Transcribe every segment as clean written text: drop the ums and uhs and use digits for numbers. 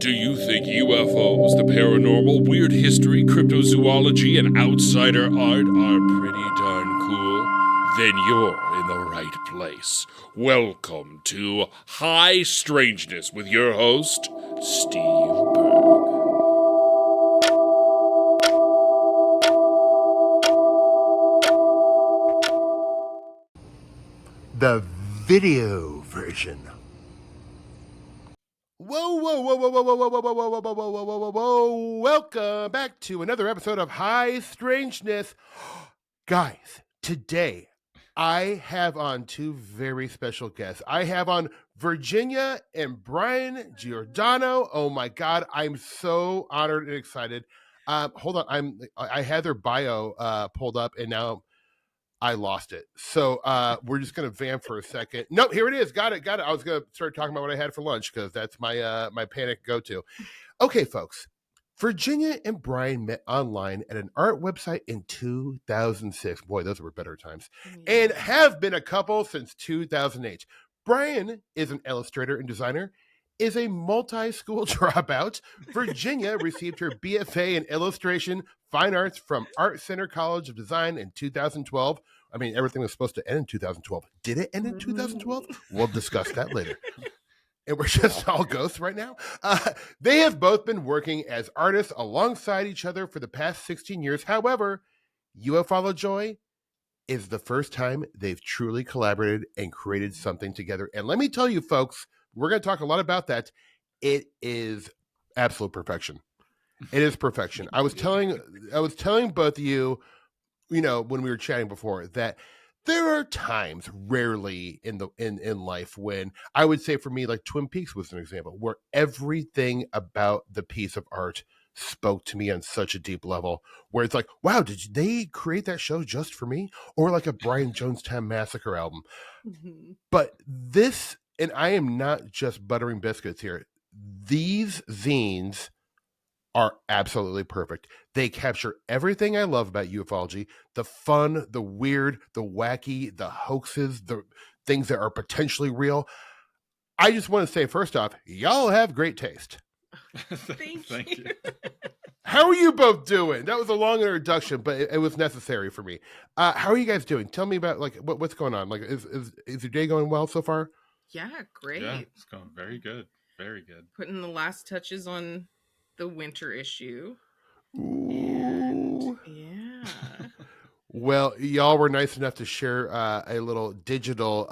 Do you think UFOs, the paranormal, weird history, cryptozoology, and outsider art are pretty darn cool? Then you're in the right place. Welcome to High Strangeness with your host, Steve Berg. The video version. Whoa, whoa, whoa, whoa, whoa, whoa, whoa, whoa, whoa, whoa, whoa, whoa, whoa, whoa, whoa. Welcome back to another episode of High Strangeness. Guys, today I have on two very special guests. I have on Virginia and Brian Giordano. Oh my God, I'm so honored and excited. Hold on, I had their bio pulled up and now I lost it. So we're just gonna vamp for a second. Nope, here it is. Got it. I was gonna start talking about what I had for lunch because that's my my panic go-to. Okay, folks. Virginia and Brian met online at an art website in 2006. Boy, those were better times. And have been a couple since 2008. Brian is an illustrator and designer, is a multi-school dropout. Virginia received her BFA in illustration fine arts from Art Center College of Design in 2012. I mean, everything was supposed to end in 2012. Did it end in 2012? We'll discuss that later. And we're just all ghosts right now. They have both been working as artists alongside each other for the past 16 years. However, UFOLOJOY is the first time they've truly collaborated and created something together. And let me tell you, folks, we're going to talk a lot about that. It is absolute perfection. It is perfection. I was telling both of you, when we were chatting before, that there are times, rarely in life, when I would say for me, like Twin Peaks was an example, where everything about the piece of art spoke to me on such a deep level, where it's like, wow, did they create that show just for me? Or like a Brian Jonestown Massacre album. Mm-hmm. But this, and I am not just buttering biscuits here, these zines are absolutely perfect. They capture everything I love about ufology: the fun, the weird, the wacky, the hoaxes, the things that are potentially real. I just want to say, first off, y'all have great taste. Thank you. How are you both doing? That was a long introduction, but it was necessary for me. How are you guys doing? Tell me about what's going on. Like, is your day going well so far? Yeah, great. Yeah, it's going very good. Very good. Putting the last touches on the winter issue. Ooh. And, yeah. Well, y'all were nice enough to share a little digital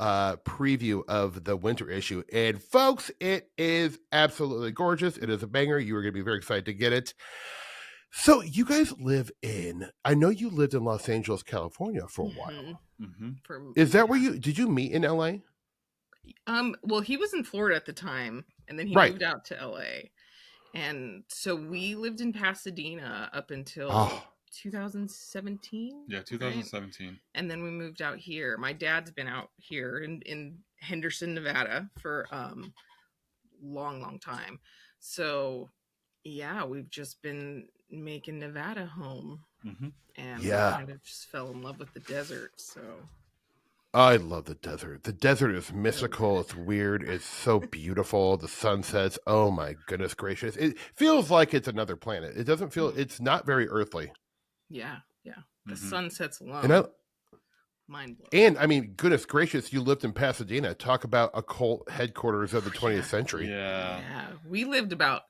preview of the winter issue. And folks, it is absolutely gorgeous. It is a banger. You are going to be very excited to get it. So you guys I know you lived in Los Angeles, California for a while. Mm-hmm. Is that where did you meet in LA? Well, he was in Florida at the time, and then he moved out to LA. And so we lived in Pasadena up until 2017. Yeah, 2017. Right? And then we moved out here. My dad's been out here in Henderson, Nevada for long time. So yeah, we've just been making Nevada home. Mm-hmm. And we kind of just fell in love with the desert. So I love the desert. The desert is mystical. It's weird. It's so beautiful. The sunsets. Oh my goodness gracious. It feels like it's another planet. It doesn't feel, it's not very earthly. Yeah. The sunsets alone. And mind blowing. And I mean, goodness gracious, you lived in Pasadena. Talk about occult headquarters of the 20th century. Yeah. We lived about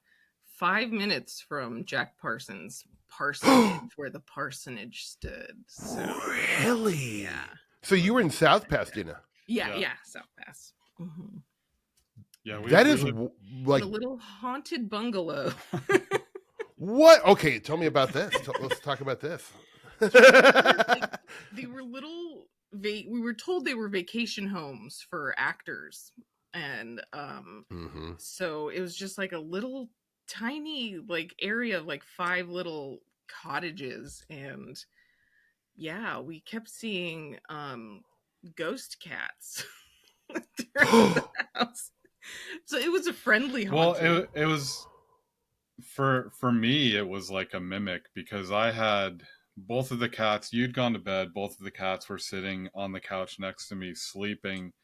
5 minutes from Jack Parsons' parsonage, where the parsonage stood. So, really? Yeah. So you were in South Pasadena? Yeah, South Pass. Mm-hmm. Yeah, that is like a little haunted bungalow. What? Okay, tell me about this. Let's talk about this. They were little. We were told they were vacation homes for actors, and so it was just like a little tiny area of 5 little cottages, and we kept seeing ghost cats throughout the house. So it was a friendly haunting. Well, it was for me, it was like a mimic, because I had both of the cats. You'd gone to bed, both of the cats were sitting on the couch next to me sleeping,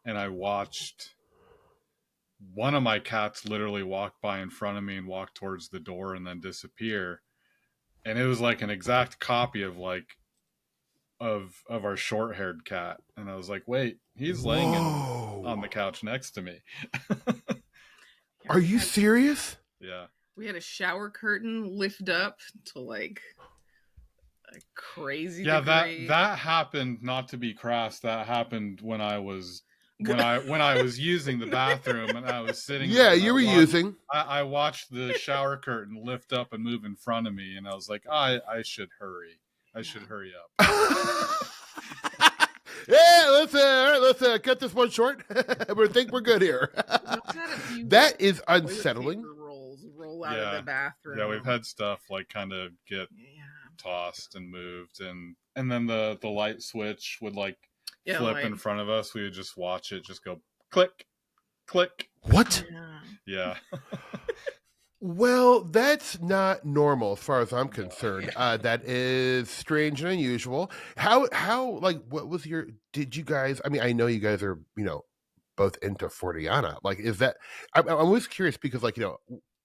and I watched one of my cats literally walked by in front of me and walked towards the door and then disappear. And it was like an exact copy of like of our short-haired cat. And I was like, wait, he's laying on the couch next to me. Yeah, Are you serious? Yeah. We had a shower curtain lift up to like a crazy degree. that happened, not to be crass, that happened when I was when I was using the bathroom and I was sitting Yeah, there. you were using. I watched the shower curtain lift up and move in front of me, and I was like, I should hurry. I should hurry up. Yeah, let's cut this one short. We think we're good here. That is unsettling. Roll out of the bathroom. Yeah, we've had stuff like kind of get tossed and moved, and then the light switch would like flip in front of us. We would just watch it just go click, click. What? Yeah. Well, that's not normal as far as I'm concerned. That is strange and unusual. How like what was your? Did you guys? I mean, I know you guys are both into Forteana. Like, is that? I'm always curious because like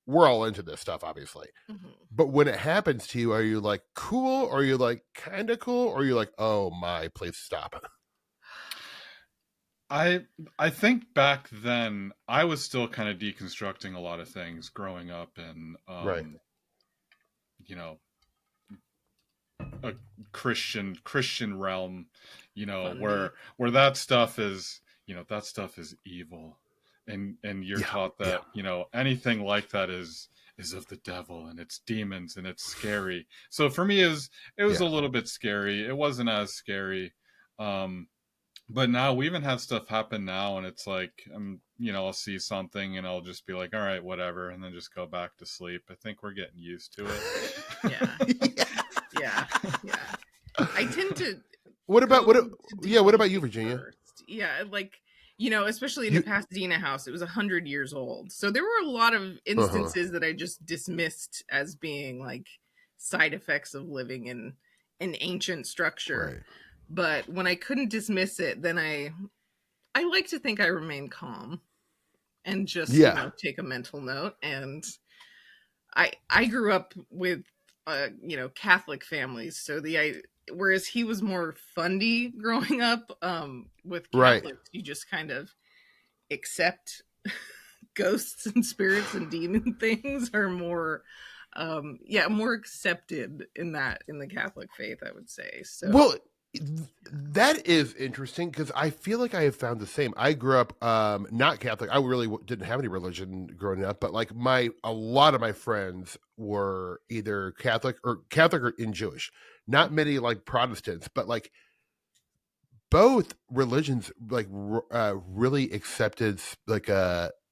we're all into this stuff, obviously. Mm-hmm. But when it happens to you, are you like cool? Or are you like kind of cool? Or are you like, oh my, please stop? I think back then I was still kind of deconstructing a lot of things growing up in right. A Christian realm, where that stuff is that stuff is evil, and you're taught that anything like that is of the devil and it's demons and it's scary. So for me it was a little bit scary. It wasn't as scary. But now we even have stuff happen now, and it's like, I'll see something and I'll just be like, all right, whatever, and then just go back to sleep. I think we're getting used to it. Yeah. I tend to. What about you, Virginia? First. Yeah, like especially in the Pasadena house, it was 100 years old, so there were a lot of instances that I just dismissed as being like side effects of living in an ancient structure. Right. But when I couldn't dismiss it, then I like to think I remained calm and just take a mental note. And I grew up with Catholic families, so whereas he was more fundy growing up, with Catholics, you just kind of accept ghosts and spirits and demon things are more more accepted in the Catholic faith, I would say. So well, that is interesting because I feel like I have found the same. I grew up not Catholic. I really didn't have any religion growing up, but like a lot of my friends were either Catholic or in Jewish. Not many like Protestants, but like both religions like really accepted like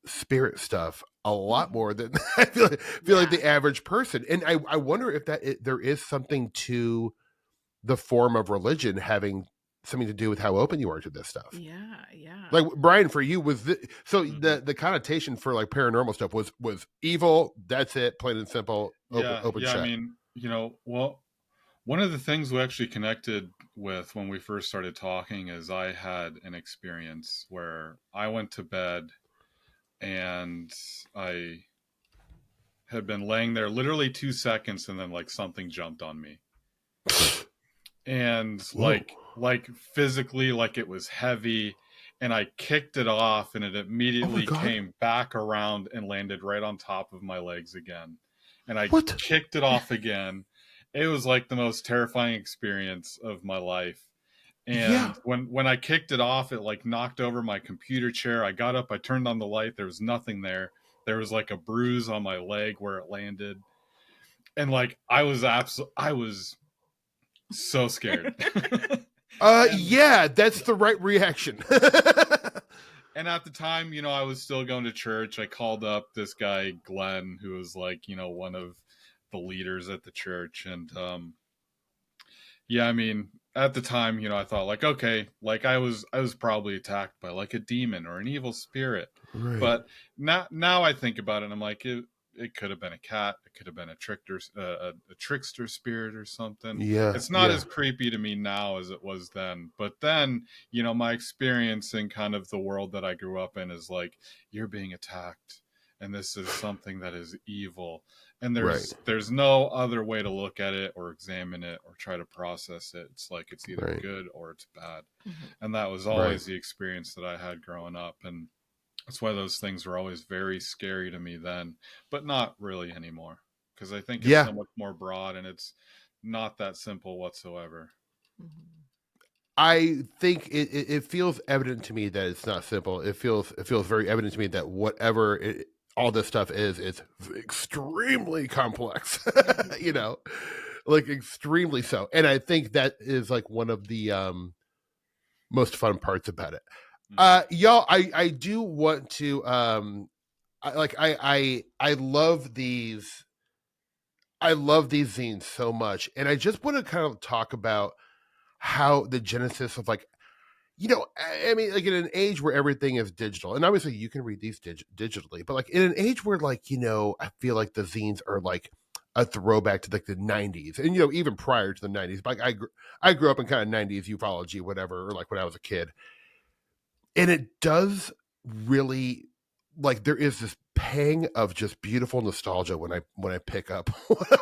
spirit stuff a lot more than I feel like the average person. And I wonder if there is something to the form of religion having something to do with how open you are to this stuff. Yeah. Like Brian, for you was the connotation for like paranormal stuff was evil. That's it, plain and simple. Open shut. I mean, one of the things we actually connected with when we first started talking is I had an experience where I went to bed and I had been laying there literally 2 seconds and then like something jumped on me. And like physically, like it was heavy, and I kicked it off and it immediately came back around and landed right on top of my legs again. And I kicked it off again. It was like the most terrifying experience of my life. And when I kicked it off, it like knocked over my computer chair. I got up, I turned on the light. There was nothing there. There was like a bruise on my leg where it landed. And like, I was so scared. That's the right reaction. And at the time, I was still going to church. I called up this guy, Glenn, who was like, one of the leaders at the church. And I mean, at the time, I thought like, okay, like I was probably attacked by like a demon or an evil spirit. Right. But now I think about it and I'm like, it it could have been a cat, it could have been a trickster spirit or something. Yeah, it's not as creepy to me now as it was then. But then, you know, my experience in kind of the world that I grew up in is like, you're being attacked, and this is something that is evil, and there's no other way to look at it or examine it or try to process it. It's like it's either good or it's bad. And that was always the experience that I had growing up, and that's why those things were always very scary to me then, but not really anymore, because I think it's so much more broad, and it's not that simple whatsoever. I think it feels evident to me that it's not simple. It feels very evident to me that whatever all this stuff is, it's extremely complex. You know, like extremely so. And I think that is like one of the most fun parts about it. Y'all, I do want to I love these. I love these zines so much, and I just want to kind of talk about how the genesis of, like, you know, I mean, like in an age where everything is digital, and obviously you can read these digitally, but like in an age where, like, you know, I feel like the zines are like a throwback to like the 90s, and, you know, even prior to the 90s. Like I grew up in kind of 90s ufology, whatever, or like when I was a kid. And it does really, like, there is this pang of just beautiful nostalgia when I pick up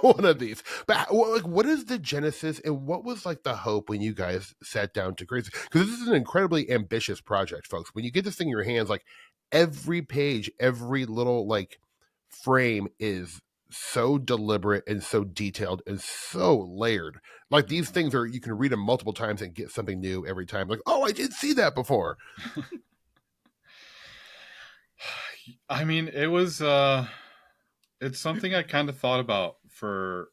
one of these. But like, what is the genesis, and what was like the hope when you guys sat down to create this? Because this is an incredibly ambitious project, folks. When you get this thing in your hands, like every page, every little like frame is so deliberate and so detailed and so layered. Like, these things are, you can read them multiple times and get something new every time. Like, oh, I did see that before. I mean, it was it's something I kind of thought about for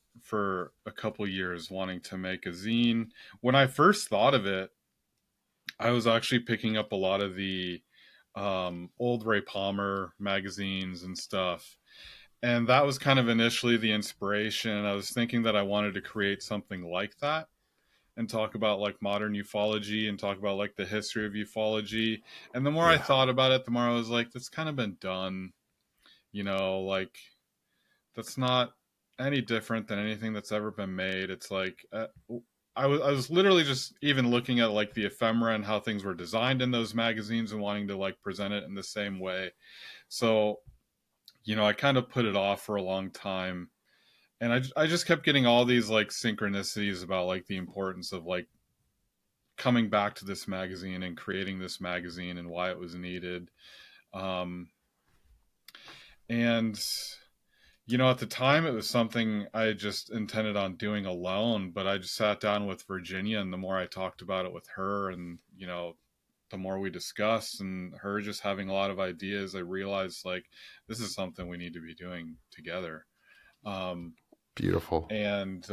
a couple years, wanting to make a zine. When I first thought of it, I was actually picking up a lot of the old Ray Palmer magazines and stuff. And that was kind of initially the inspiration. I was thinking that I wanted to create something like that and talk about like modern ufology and talk about like the history of ufology. And the more I thought about it, the more I was like, that's kind of been done. You know, like, that's not any different than anything that's ever been made. It's like, I was literally just even looking at like the ephemera and how things were designed in those magazines and wanting to like present it in the same way. So, you know, I kind of put it off for a long time, and I just kept getting all these like synchronicities about like the importance of like coming back to this magazine and creating this magazine and why it was needed. And, you know, at the time it was something I just intended on doing alone, but I just sat down with Virginia, and the more I talked about it with her, and, you know, the more we discussed, and her just having a lot of ideas, I realized like, this is something we need to be doing together. Beautiful. And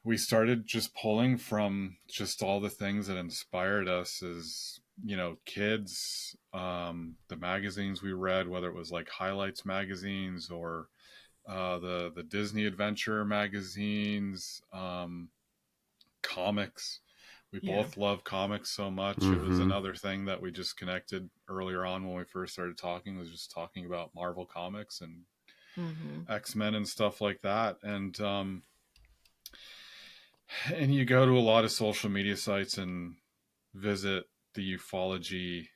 we started just pulling from just all the things that inspired us as, you know, kids, the magazines we read, whether it was like Highlights magazines or the Disney Adventure magazines, comics. We both love comics so much. It was another thing that we just connected earlier on when we first started talking, was just talking about Marvel comics and X-Men and stuff like that. And you go to a lot of social media sites and visit the ufology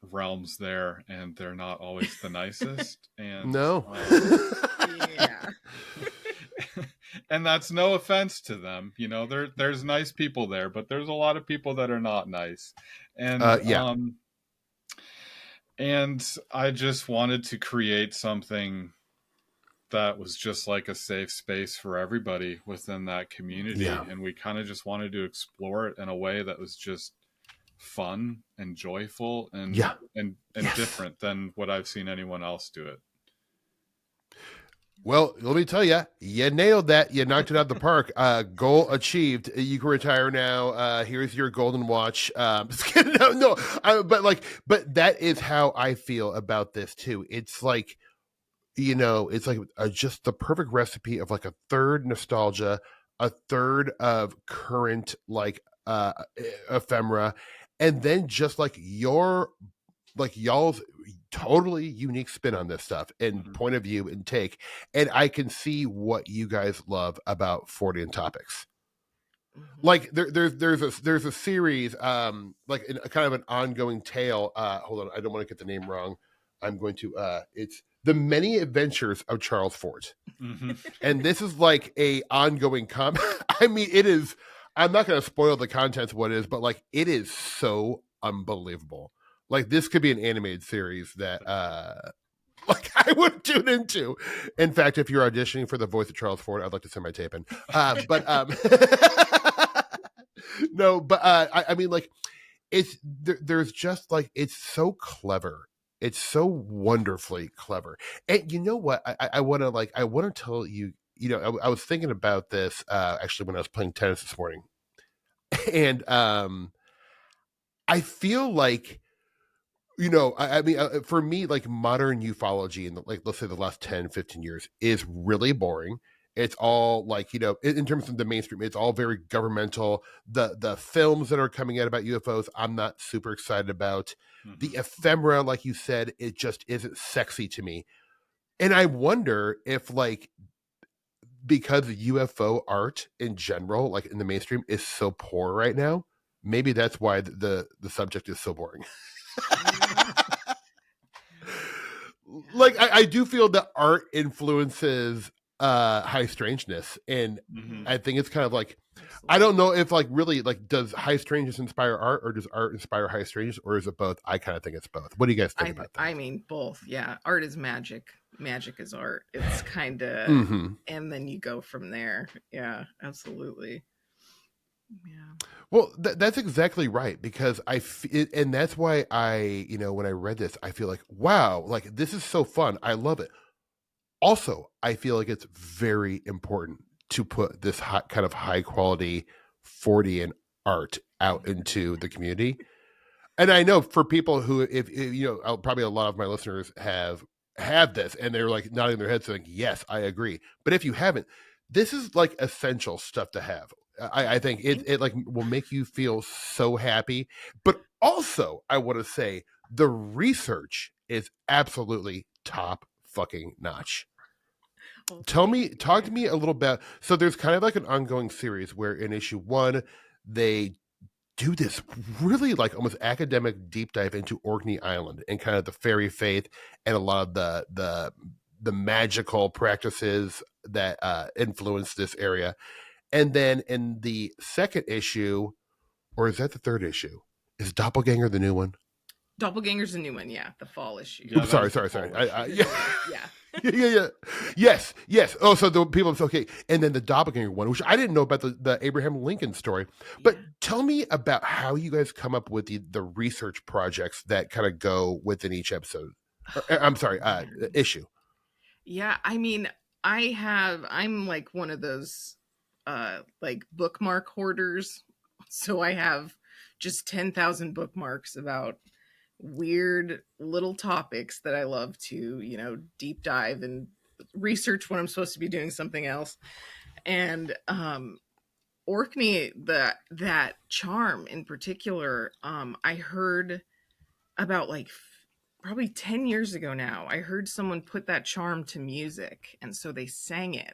realms there, and they're not always the nicest. And no. Yeah. And that's no offense to them. You know, there's nice people there, but there's a lot of people that are not nice. And and I just wanted to create something that was just like a safe space for everybody within that community. And we kind of just wanted to explore it in a way that was just fun and joyful and different than what I've seen anyone else do it. Well, let me tell you, you nailed that. You knocked it out of the park. Goal achieved. You can retire now. Here's your golden watch. But that is how I feel about this too. It's like, you know, it's like just the perfect recipe of like a third nostalgia, a third of current like ephemera, and then just like y'all's totally unique spin on this stuff and point of view and take. And I can see what you guys love about Fortean topics. Like there's a series, like a kind of an ongoing tale. Hold on, I don't want to get the name wrong. I'm going to, it's The Many Adventures of Charles Fort. And this is like a ongoing I mean, it is, I'm not going to spoil the contents of what it is, but like, it is so unbelievable. Like this could be an animated series that, like I would tune into. In fact, if you're auditioning for the voice of Charles Fort, I'd like to send my tape in. No, but I mean, like, it's there's just like it's so clever. It's so wonderfully clever. And you know what? I want to tell you. You know, I was thinking about this actually when I was playing tennis this morning, and I feel like, you know, I mean, for me, like modern ufology in like, let's say the last 10, 15 years is really boring. It's all like, you know, in terms of the mainstream, it's all very governmental. The films that are coming out about UFOs, I'm not super excited about. The ephemera, like you said, it just isn't sexy to me. And I wonder if like, because UFO art in general, like in the mainstream, is so poor right now, maybe that's why the subject is so boring. Like I do feel that art influences high strangeness, and I think it's kind of like, I don't know if like really like, does high strangeness inspire art, or does art inspire high strangeness, or is it both? I kind of think it's both. What do you guys think about that? I mean, both. Yeah, art is magic. Magic is art. It's kind of, and then you go from there. Yeah, absolutely. Yeah. Well, that's exactly right, because and that's why I, you know, when I read this, I feel like, wow, like this is so fun. I love it. Also, I feel like it's very important to put this kind of high quality Fortean art out into the community. And I know for people who, if you know, probably a lot of my listeners have this, and they're like nodding their heads saying, yes, I agree. But if you haven't, this is like essential stuff to have. I think it like will make you feel so happy. But also, I want to say the research is absolutely top fucking notch. Well, talk to me a little bit. So there's kind of like an ongoing series where in issue 1, they do this really like almost academic deep dive into Orkney Island and kind of the fairy faith and a lot of the magical practices that influence this area. And then in the second issue, or is that the third issue? Is Doppelganger the new one? Doppelganger's the new one, yeah. The fall issue. Yeah, oops, sorry. Yeah. Yes. Oh, so the people, okay. And then the Doppelganger one, which I didn't know about the Abraham Lincoln story. But tell me about how you guys come up with the research projects that kind of go within each episode. I'm sorry, issue. Yeah, I mean, I'm like one of those like bookmark hoarders. So I have just 10,000 bookmarks about weird little topics that I love to, you know, deep dive and research when I'm supposed to be doing something else. And Orkney, that charm in particular, I heard about like probably 10 years ago now. I heard someone put that charm to music, and so they sang it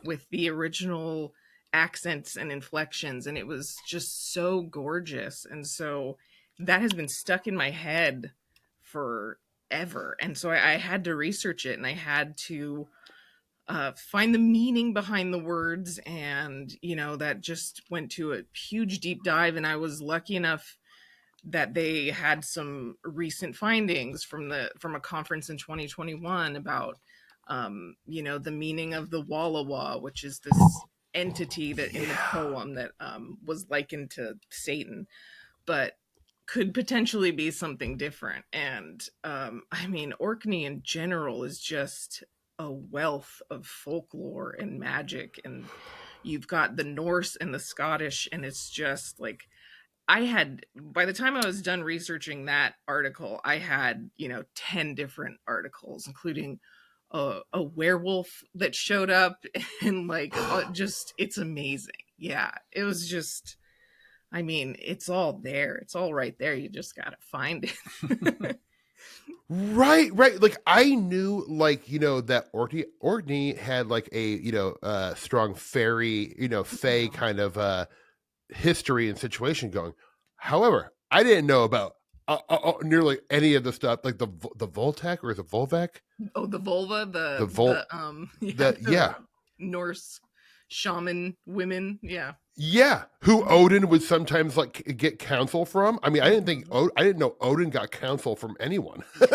with the original accents and inflections, and it was just so gorgeous. And so that has been stuck in my head forever, and so I had to research it, and I had to find the meaning behind the words, and you know, that just went to a huge deep dive. And I was lucky enough that they had some recent findings from a conference in 2021 about you know, the meaning of the Wallawa, which is this entity that in the poem that was likened to Satan, but could potentially be something different. And I mean, Orkney in general is just a wealth of folklore and magic, and you've got the Norse and the Scottish, and it's just like, by the time I was done researching that article, I had, you know, 10 different articles, including a werewolf that showed up, and like, just, it's amazing. Yeah, it was just, I mean, it's all there. It's all right there. You just got to find it. Right. Like I knew, like, you know, that Orkney had like a, you know, strong fairy, you know, fae kind of history and situation going. However, I didn't know about nearly any of the stuff, like the Voltec, or is it Volvec? Oh, the vulva, The Volt, yeah, yeah. the Norse shaman women, yeah. Yeah, who Odin would sometimes like get counsel from. I mean, I didn't know Odin got counsel from anyone. But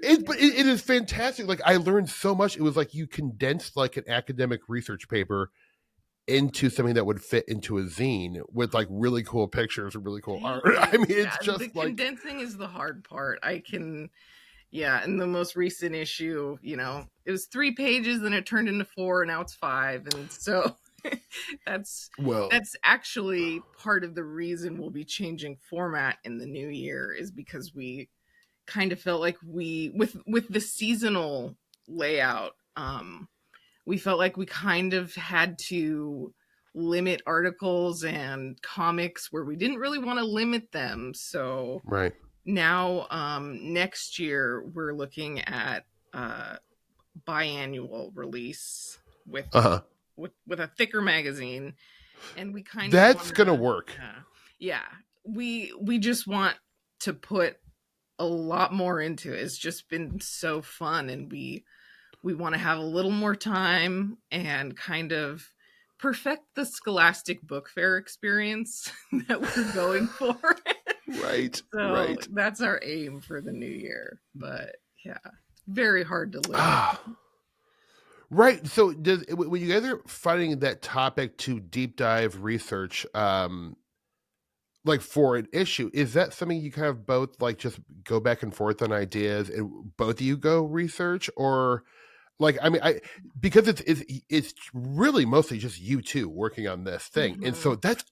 it is fantastic. Like I learned so much. It was like you condensed like an academic research paper into something that would fit into a zine with like really cool pictures and really cool art. I mean, it's just the like condensing is the hard part. Yeah, in the most recent issue, you know, it was 3 pages, then it turned into 4, and now it's 5, and so that's actually part of the reason we'll be changing format in the new year, is because we kind of felt like with the seasonal layout, we felt like we kind of had to limit articles and comics where we didn't really want to limit them. So right now, next year we're looking at biannual release with a thicker magazine, and we kind that's gonna work. Yeah, we just want to put a lot more into it. It's just been so fun, and we want to have a little more time and kind of perfect the Scholastic Book Fair experience that we're going for. Right. So that's our aim for the new year. But yeah, very hard to live. Right. So when you guys are finding that topic to deep dive research, like for an issue, is that something you kind of both like just go back and forth on ideas and both of you go research? Or like, I mean, because it's really mostly just you two working on this thing. And so that's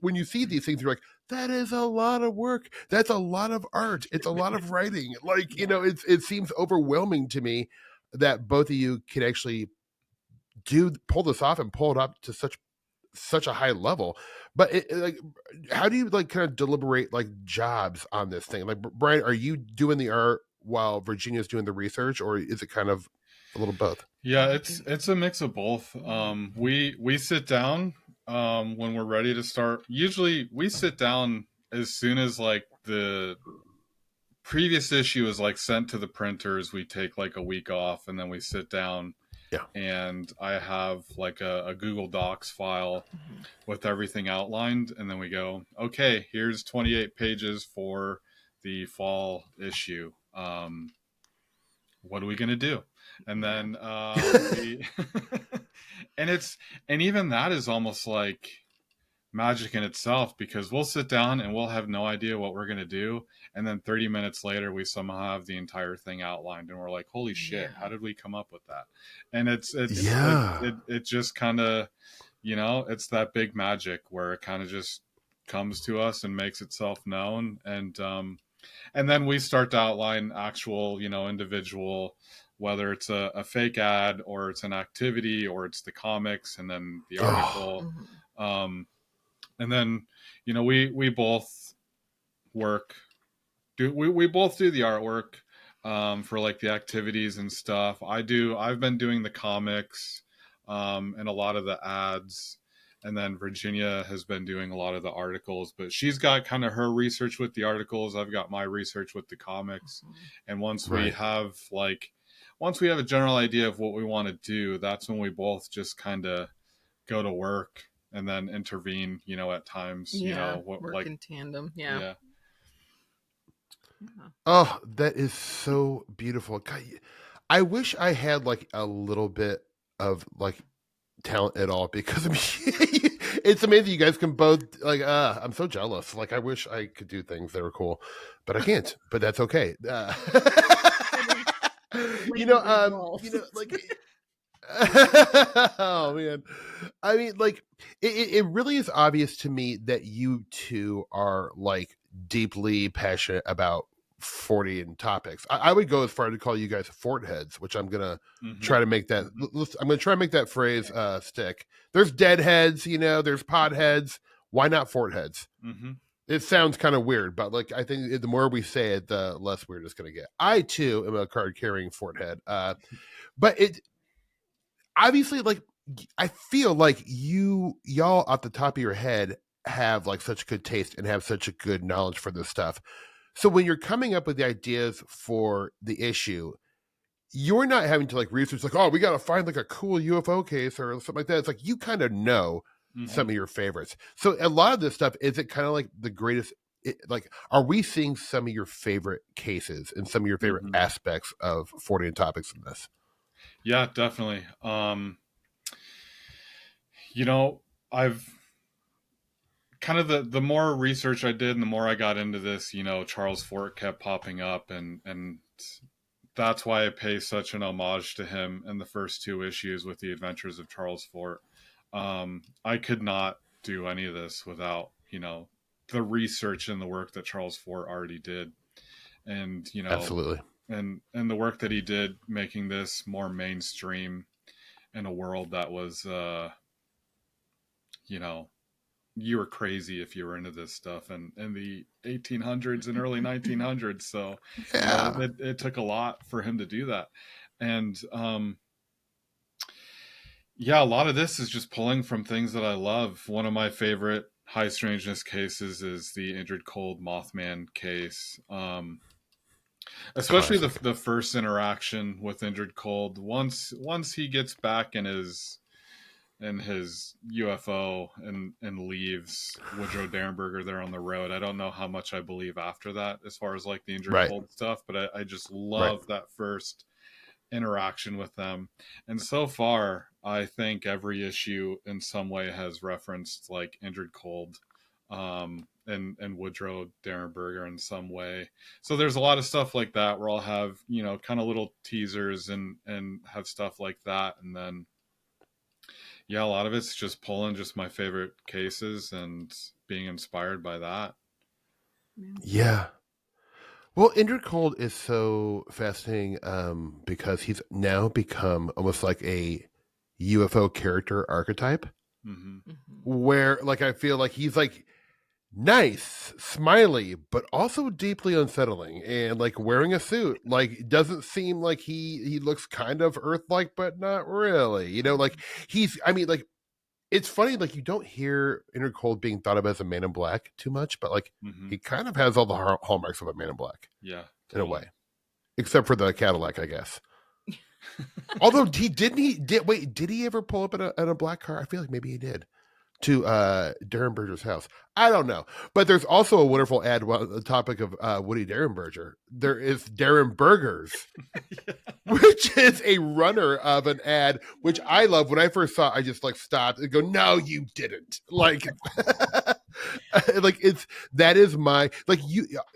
when you see these things, you're like, that is a lot of work. That's a lot of art. It's a lot of writing. Like, you know, it seems overwhelming to me that both of you can actually pull this off and pull it up to such a high level. But like, how do you like kind of deliberate like jobs on this thing? Like, Brian, are you doing the art while Virginia's doing the research, or is it kind of a little both? Yeah, it's a mix of both. We sit down when we're ready to start. Usually we sit down as soon as like the previous issue is like sent to the printers. We take like a week off, and then we sit down. Yeah. And I have like a Google Docs file with everything outlined, and then we go, okay, here's 28 pages for the fall issue. What are we gonna do? And then and even that is almost like magic in itself, because we'll sit down and we'll have no idea what we're going to do, and then 30 minutes later we somehow have the entire thing outlined, and we're like, holy shit, how did we come up with that? And it just kind of, you know, it's that big magic where it kind of just comes to us and makes itself known. And then we start to outline actual, you know, individual, whether it's a fake ad or it's an activity or it's the comics and then the article. And then, you know, we both we both do the artwork for like the activities and stuff. I've been doing the comics and a lot of the ads. And then Virginia has been doing a lot of the articles, but she's got kind of her research with the articles. I've got my research with the comics. And once we have a general idea of what we want to do, that's when we both just kind of go to work and then intervene, you know, at times, you know, work like in tandem. Yeah. Oh, that is so beautiful. God, I wish I had like a little bit of like talent at all, because I mean, it's amazing you guys can both like I'm so jealous. Like I wish I could do things that are cool, but I can't. But that's okay. Like oh man, I mean, like it really is obvious to me that you two are like deeply passionate about Fortean topics. I would go as far to call you guys fort heads, which I'm gonna try to make that. I'm gonna try to make that phrase stick. There's dead heads, you know. There's pod heads. Why not fort heads? It sounds kind of weird, but like I think the more we say it, the less weird it's going to get. I too am a card carrying fort head, but it obviously like I feel like y'all off the top of your head have like such good taste and have such a good knowledge for this stuff. So when you're coming up with the ideas for the issue, you're not having to like research like, oh, we got to find like a cool UFO case or something like that. It's like you kind of know some of your favorites. So a lot of this stuff, is it kind of like the greatest? Like, are we seeing some of your favorite cases and some of your favorite aspects of Fortean topics in this? Yeah, definitely. You know, I've kind of the more research I did and the more I got into this, you know, Charles Fort kept popping up, and that's why I pay such an homage to him in the first 2 issues with the Adventures of Charles Fort. I could not do any of this without, you know, the research and the work that Charles Fort already did, and you know, absolutely, and the work that he did making this more mainstream in a world that was, you know, you were crazy if you were into this stuff in the 1800s and early 1900s. So yeah, you know, it took a lot for him to do that. And yeah, a lot of this is just pulling from things that I love. One of my favorite high strangeness cases is the Injured Cold Mothman case. Especially the first interaction with Injured Cold. Once he gets back in his UFO and leaves Woodrow Derenberger there on the road. I don't know how much I believe after that as far as like the Injured Cold stuff, but I just love that first interaction with them. And so far, I think every issue in some way has referenced like Injured Cold and Woodrow Derenberger in some way. So there's a lot of stuff like that where I'll have, you know, kind of little teasers and have stuff like that. And then yeah, a lot of it's just pulling just my favorite cases and being inspired by that. Yeah. Well, Injured Cold is so fascinating because he's now become almost like a UFO character archetype, where like I feel like he's like nice, smiley, but also deeply unsettling, and like wearing a suit, like doesn't seem like he looks kind of Earth-like, but not really. You know, like I mean, like it's funny, like you don't hear Inner Cold being thought of as a Man in Black too much, but like he kind of has all the hallmarks of a Man in Black. Yeah, totally. In a way, except for the Cadillac, I guess. Although did he ever pull up in a black car? I feel like maybe he did to Derenberger's house. I don't know, but there's also a wonderful ad on the topic of Woody Derenberger. There is Derenbergers, which is a runner of an ad, which I love. When I first saw it, I just like stopped and go, no, you didn't. Like, like that is my, like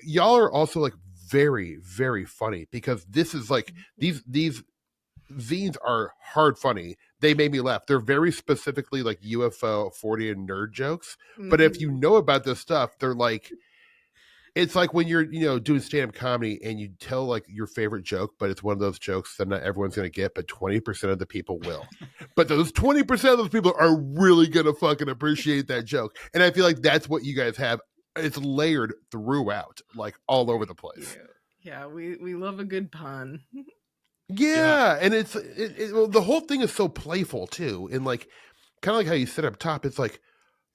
y'all are also like very, very funny because this is like, these zines are hard funny. They made me laugh. They're very specifically like UFO 40 and nerd jokes. But if you know about this stuff, they're like, it's like when you're, you know, doing stand-up comedy and you tell like your favorite joke, but it's one of those jokes that not everyone's going to get, but 20% of the people will. But those 20% of those people are really going to fucking appreciate that joke. And I feel like that's what you guys have. It's layered throughout, like all over the place. Yeah, we love a good pun. Yeah, and well, the whole thing is so playful too, and like kind of like how you said up top. It's like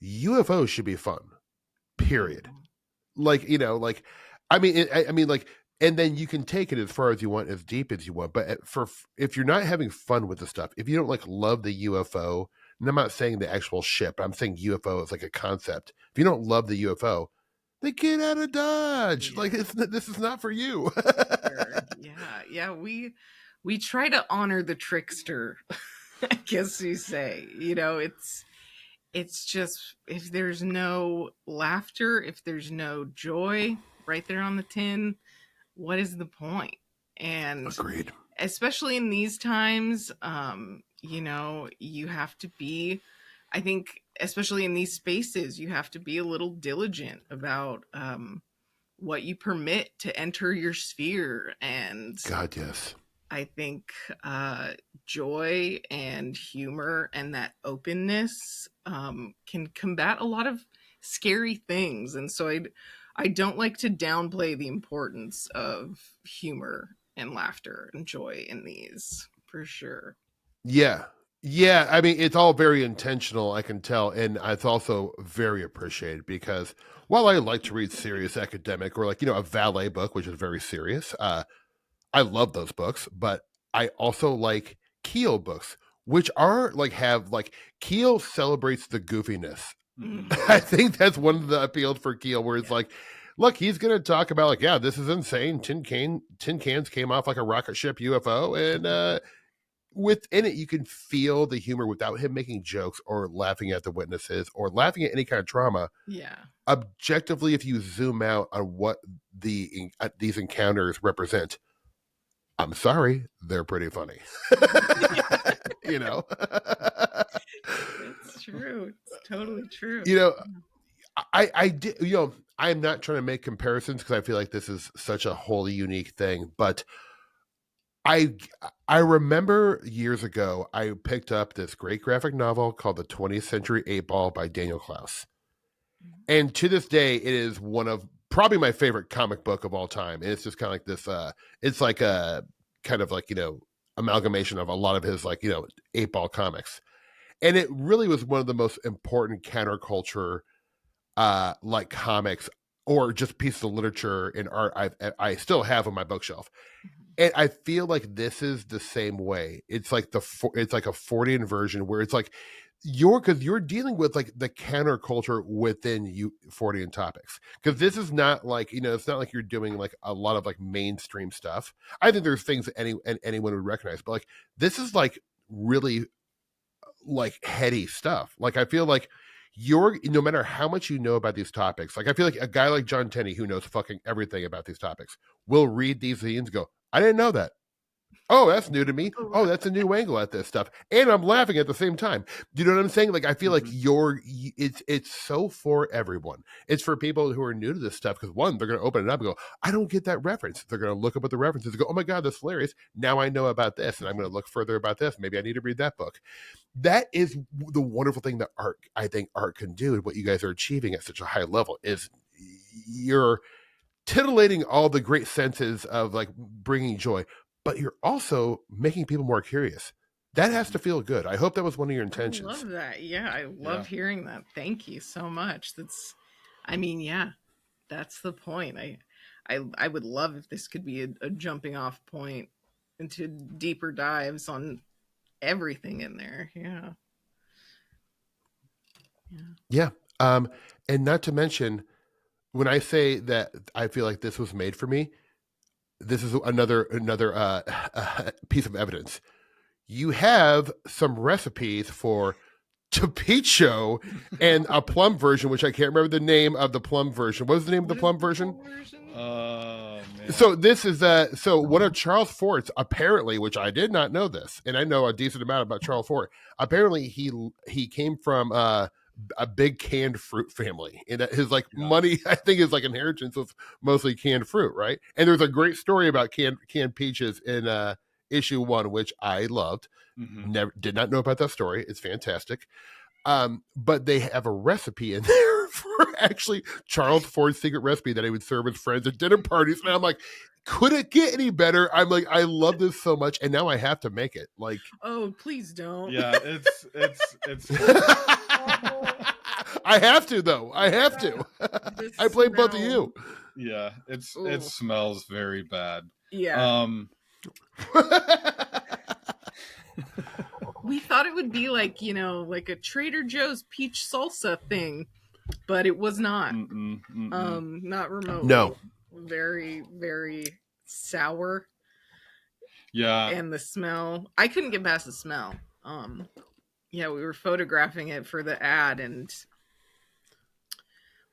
UFOs should be fun, period. Like, you know, like I mean, like, and then you can take it as far as you want, as deep as you want. But if you're not having fun with the stuff, if you don't like love the UFO, and I'm not saying the actual ship, I'm saying UFO is like a concept. If you don't love the UFO, then get out of Dodge. Yeah. Like this is not for you. Yeah. We try to honor the trickster, I guess you say. You know, it's just, if there's no laughter, if there's no joy right there on the tin, what is the point? And agreed. Especially in these times, you know, you have to be, I think, especially in these spaces, you have to be a little diligent about what you permit to enter your sphere. And God, yes. I think joy and humor and that openness can combat a lot of scary things. And so I don't like to downplay the importance of humor and laughter and joy in these, for sure. Yeah. Yeah. I mean, it's all very intentional, I can tell. And it's also very appreciated because while I like to read serious academic or like, a valet book, which is very serious, I love those books, but I also like Keel books, which are like Keel celebrates the goofiness. I think that's one of the appeals for Keel, where it's like, look, he's going to talk about like, yeah, this is insane. Tin cans came off like a rocket ship UFO, and within it, you can feel the humor without him making jokes or laughing at the witnesses or laughing at any kind of trauma. Yeah. Objectively, if you zoom out on what these encounters represent, I'm sorry, they're pretty funny. It's true. It's totally true. I did, I'm not trying to make comparisons because I feel like this is such a wholly unique thing, but I remember years ago I picked up this great graphic novel called The 20th Century 8-Ball by Daniel Klaus. And to this day, it is one of probably my favorite comic book of all time. And it's just kind of like this, it's like a kind of like, amalgamation of a lot of his 8-Ball comics. And it really was one of the most important counterculture, like comics or just pieces of literature and art I still have on my bookshelf. And I feel like this is the same way. It's like it's like a Fortean version where it's like because you're dealing with like the counterculture within Fortean topics. Because this is not like, it's not like you're doing like a lot of like mainstream stuff. I think there's things that anyone would recognize, but like this is like really like heady stuff. Like I feel like no matter how much you know about these topics, like I feel like a guy like John Tenney who knows fucking everything about these topics will read these zines and go, I didn't know that. Oh, that's new to me. Oh, that's a new angle at this stuff. And I'm laughing at the same time. Do you know what I'm saying? Like, I feel like it's so for everyone. It's for people who are new to this stuff because one, they're going to open it up and go, I don't get that reference. They're going to look up at the references and go, oh my God, that's hilarious. Now I know about this and I'm going to look further about this. Maybe I need to read that book. That is the wonderful thing that I think art can do. And what you guys are achieving at such a high level is you're titillating all the great senses of like bringing joy, but you're also making people more curious. That has to feel good. I hope that was one of your intentions. I love that. Yeah, I love hearing that. Thank you so much. That's the point. I would love if this could be a jumping off point into deeper dives on everything in there. Yeah. Yeah. And not to mention, when I say that I feel like this was made for me, this is another piece of evidence. You have some recipes for Tapicho and a plum version, which I can't remember the name of the plum version. What was the name of the plum version? Man. So this is one of Charles Fort's, apparently, which I did not know this, and I know a decent amount about Charles Fort. Apparently, he came from a big canned fruit family, and his money, I think, his inheritance was mostly canned fruit, right? And there's a great story about canned peaches in issue 1, which I loved. Never did not know about that story. It's fantastic. But they have a recipe in there for actually Charles Ford's secret recipe that he would serve his friends at dinner parties. And I'm like, could it get any better? I'm like, I love this so much, and now I have to make it. Like, oh, please don't. Yeah, it's I have to though. I have to. I blame both of you. Yeah, it smells very bad. Yeah. We thought it would be like, like a Trader Joe's peach salsa thing, but it was not. Not remotely. No. Very, very sour. Yeah. And the smell, I couldn't get past the smell. Yeah, we were photographing it for the ad and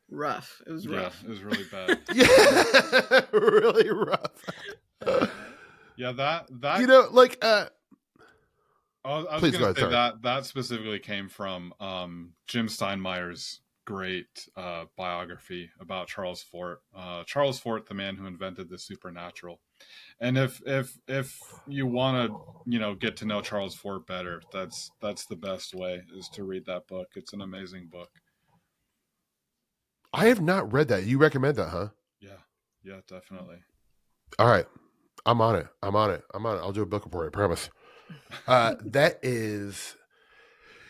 rough. It was rough. Yeah, it was really bad. Yeah, really rough. Yeah, that I was going to say that specifically came from Jim Steinmeier's great biography about Charles Fort. Charles Fort, the man who invented the supernatural. And if you want to get to know Charles Fort better, that's the best way, is to read that book. It's an amazing book. I have not read that. You recommend that, huh? Yeah, definitely. All right. I'm on it. I'll do a book report, I promise. That is...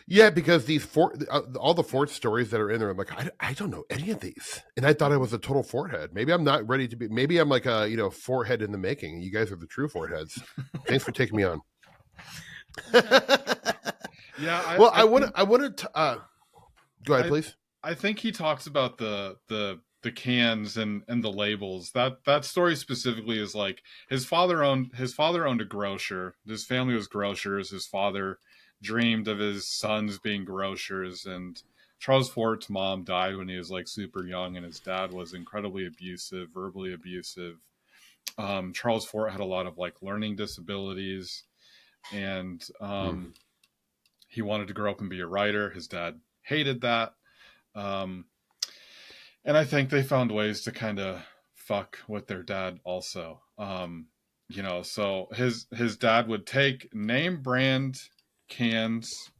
Yeah, because these all the fort stories that are in there, I'm like, I don't know any of these, and I thought I was a total fort head. Maybe I'm not ready to be. Maybe I'm like a fort head in the making. You guys are the true fort heads. Thanks for taking me on. Yeah, Well, I wanted to. Go ahead, please. I think he talks about the cans and the labels. That story specifically is like his father owned a grocer. His family was grocers. His father dreamed of his sons being grocers, and Charles Fort's mom died when he was like super young, and his dad was incredibly abusive, verbally abusive. Charles Fort had a lot of like learning disabilities, and he wanted to grow up and be a writer. His dad hated that. And I think they found ways to kind of fuck with their dad also. So his dad would take name brand cans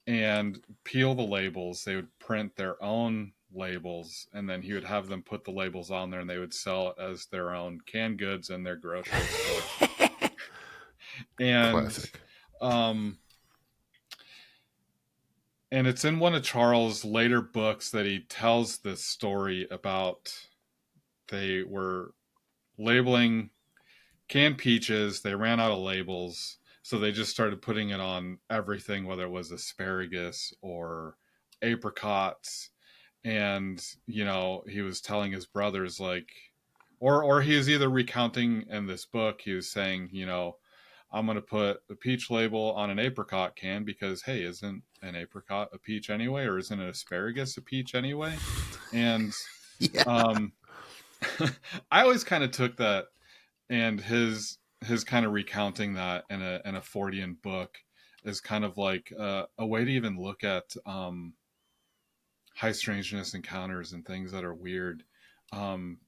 and peel the labels. They would print their own labels, and then he would have them put the labels on there, and they would sell it as their own canned goods in their grocery store. And Classic. And it's in one of Charles' later books that he tells this story about they were labeling canned peaches. They ran out of labels, so they just started putting it on everything, whether it was asparagus or apricots. And, he was telling his brothers, like, or he was either recounting in this book, he was saying, I'm going to put a peach label on an apricot can because, hey, isn't an apricot a peach anyway? Or isn't an asparagus a peach anyway? And I always kind of took that, and his kind of recounting that in a Fortean book is kind of like a way to even look at high strangeness encounters and things that are weird.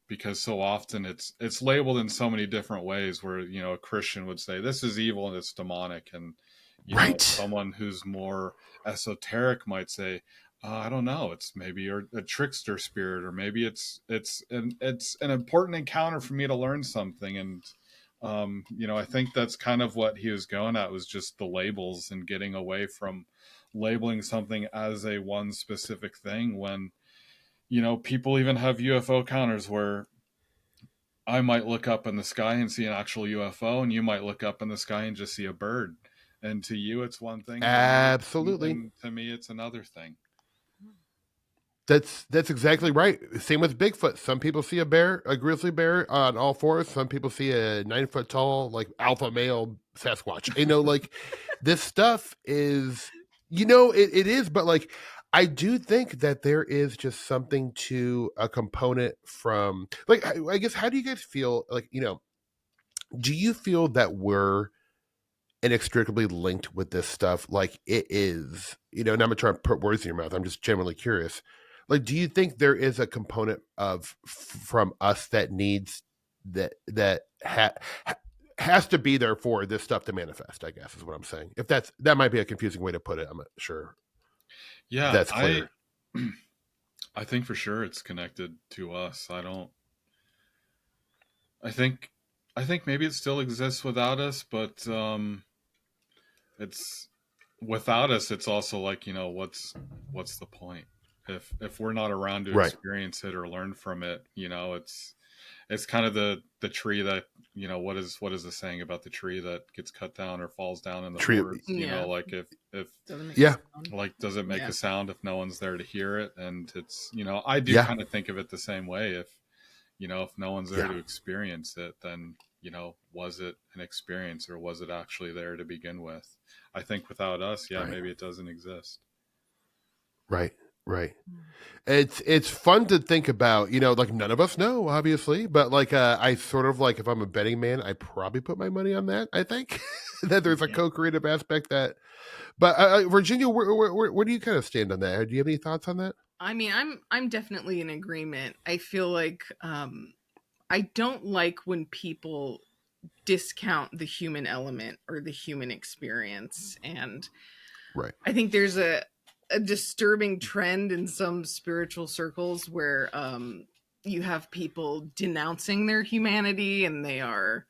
Because so often it's labeled in so many different ways where, a Christian would say this is evil and it's demonic. And, someone who's more esoteric might say, I don't know, it's maybe a trickster spirit, or maybe it's an important encounter for me to learn something. And, I think that's kind of what he was going at, was just the labels and getting away from labeling something as a one specific thing when, people even have UFO encounters where I might look up in the sky and see an actual UFO, and you might look up in the sky and just see a bird. And to you, it's one thing. Absolutely. And to me, it's another thing. That's exactly right. Same with Bigfoot. Some people see a grizzly bear on all fours. Some people see a 9 foot tall, like alpha male Sasquatch. Like this stuff is, it is, but like, I do think that there is just something to a component from, like, I guess, how do you guys feel? Like, do you feel that we're inextricably linked with this stuff? Like it is, and I'm not trying to put words in your mouth. I'm just genuinely curious. Like, do you think there is a component of from us that needs that has to be there for this stuff to manifest? I guess is what I'm saying. If that might be a confusing way to put it. I'm not sure. Yeah, that's clear. I think for sure it's connected to us. I think maybe it still exists without us, but it's without us. It's also like, what's the point if we're not around to experience it or learn from it? It's kind of the tree that, what is the saying about the tree that gets cut down or falls down in the forest? Like if does it make a sound if no one's there to hear it? And it's, I do kind of think of it the same way. If no one's there to experience it, then, was it an experience, or was it actually there to begin with? I think without us, maybe it doesn't exist. Right. It's fun to think about, like none of us know, obviously, but like I sort of like, if I'm a betting man, I probably put my money on that. I think that there's a co-creative aspect that, but Virginia, where do you kind of stand on that? Do you have any thoughts on that? I mean, I'm definitely in agreement. I feel like I don't like when people discount the human element or the human experience, and right. I think there's a a disturbing trend in some spiritual circles where you have people denouncing their humanity, and they are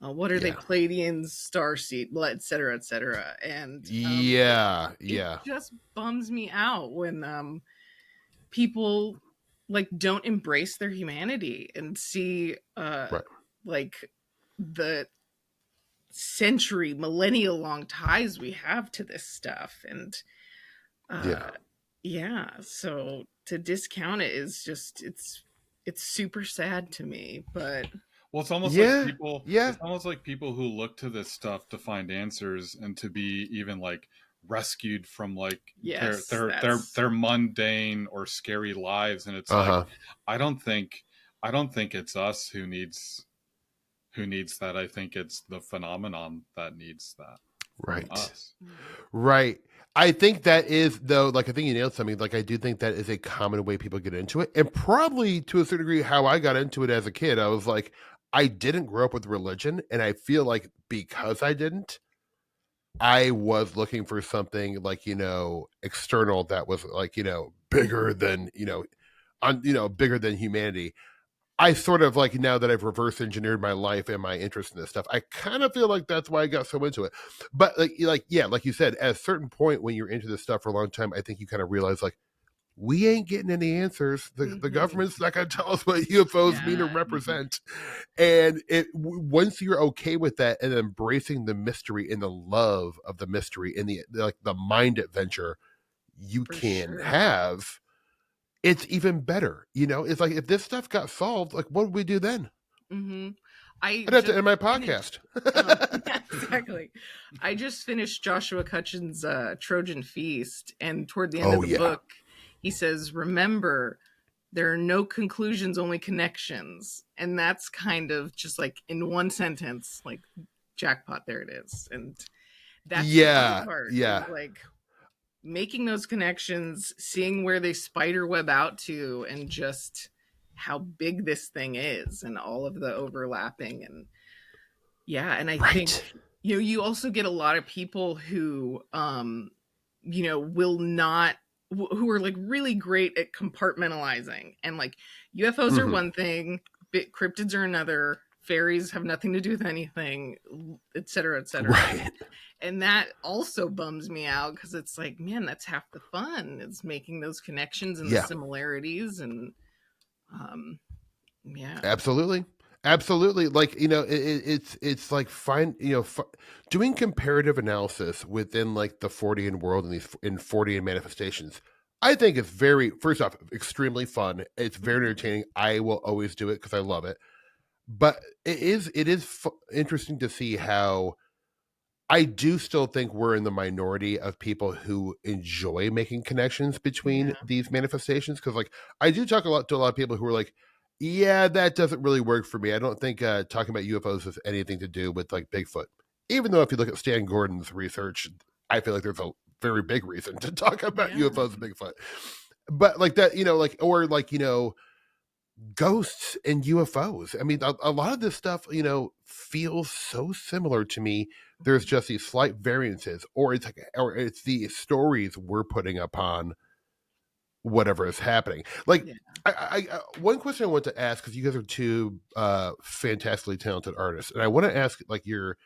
what are they, Pleiadians, starseed, et cetera, et cetera. And it just bums me out when people like don't embrace their humanity and see like the millennial long ties we have to this stuff. And so to discount it is just it's super sad to me. But it's almost like people it's almost like people who look to this stuff to find answers and to be even like rescued from like their mundane or scary lives. And it's like I don't think it's us who needs that. I think it's the phenomenon that needs that. Right. I think that is, though, like, I think you nailed something. Like, I do think that is a common way people get into it. And probably to a certain degree, how I got into it as a kid, I was like, I didn't grow up with religion. And I feel like because I didn't, I was looking for something like, external that was like, bigger than, bigger than humanity. I sort of like, now that I've reverse engineered my life and my interest in this stuff, I kind of feel like that's why I got so into it. But like you said, at a certain point when you're into this stuff for a long time, I think you kind of realize like, we ain't getting any answers. The government's not going to tell us what UFOs mean or represent. And once you're okay with that and embracing the mystery and the love of the mystery and the mind adventure you can have, it's even better. It's like, if this stuff got solved, like, what would we do then? I'd have to end my podcast. Exactly. I just finished Joshua Cutchin's Trojan Feast, and toward the end of the book, he says, remember, there are no conclusions, only connections. And that's kind of just like in one sentence, like, jackpot, there it is. And that's the part. Like, making those connections, seeing where they spider web out to, and just how big this thing is and all of the overlapping. And and I think you also get a lot of people who will not, who are like really great at compartmentalizing, and like UFOs are one thing, cryptids are another, fairies have nothing to do with anything, et cetera, et cetera. And that also bums me out, because it's like, man, that's half the fun. It's making those connections and the similarities. And absolutely. Like, it's like doing comparative analysis within like the Fortean world and these in Fortean manifestations. I think it's first off, extremely fun. It's very entertaining. I will always do it because I love it. But it is interesting to see how I do still think we're in the minority of people who enjoy making connections between these manifestations. Because like, I do talk to a lot of people who are like, yeah, that doesn't really work for me. I don't think talking about UFOs has anything to do with like Bigfoot. Even though if you look at Stan Gordon's research, I feel like there's a very big reason to talk about UFOs and Bigfoot. But like that, ghosts and UFOs. I mean, a lot of this stuff, feels so similar to me. There's just these slight variances, or it's the stories we're putting upon whatever is happening. Like, I one question I want to ask, because you guys are two fantastically talented artists, and I want to ask like your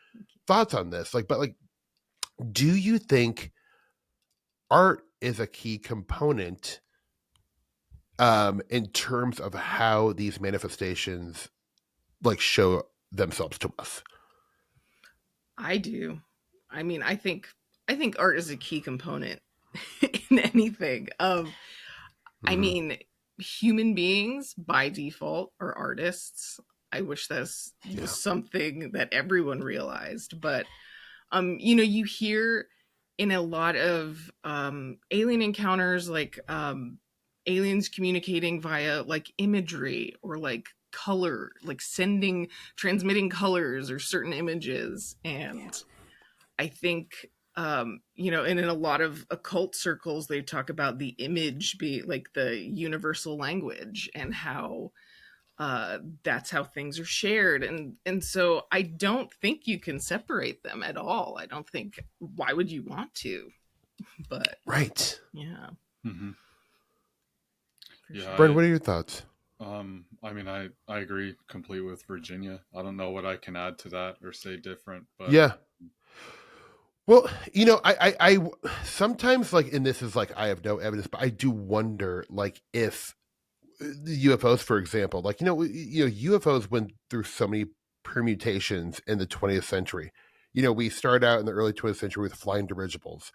thoughts on this. Like, but like, do you think art is a key component in terms of how these manifestations like show themselves to us? I do. I mean, I think art is a key component in anything. I mean, human beings by default are artists. I wish that's something that everyone realized. But you hear in a lot of alien encounters, like aliens communicating via like imagery or like color, like transmitting colors or certain images. And I think and in a lot of occult circles, they talk about the image being like the universal language, and how that's how things are shared. And so I don't think you can separate them at all. I don't think, why would you want to? But right. yeah. Mm-hmm. Sure. Brian, what are your thoughts? I mean, I agree completely with Virginia. I don't know what I can add to that or say different, but Yeah. Well, I sometimes, like, and this is like, I have no evidence, but I do wonder, like, if the UFOs, for example, like, UFOs went through so many permutations in the 20th century. We started out in the early 20th century with flying dirigibles.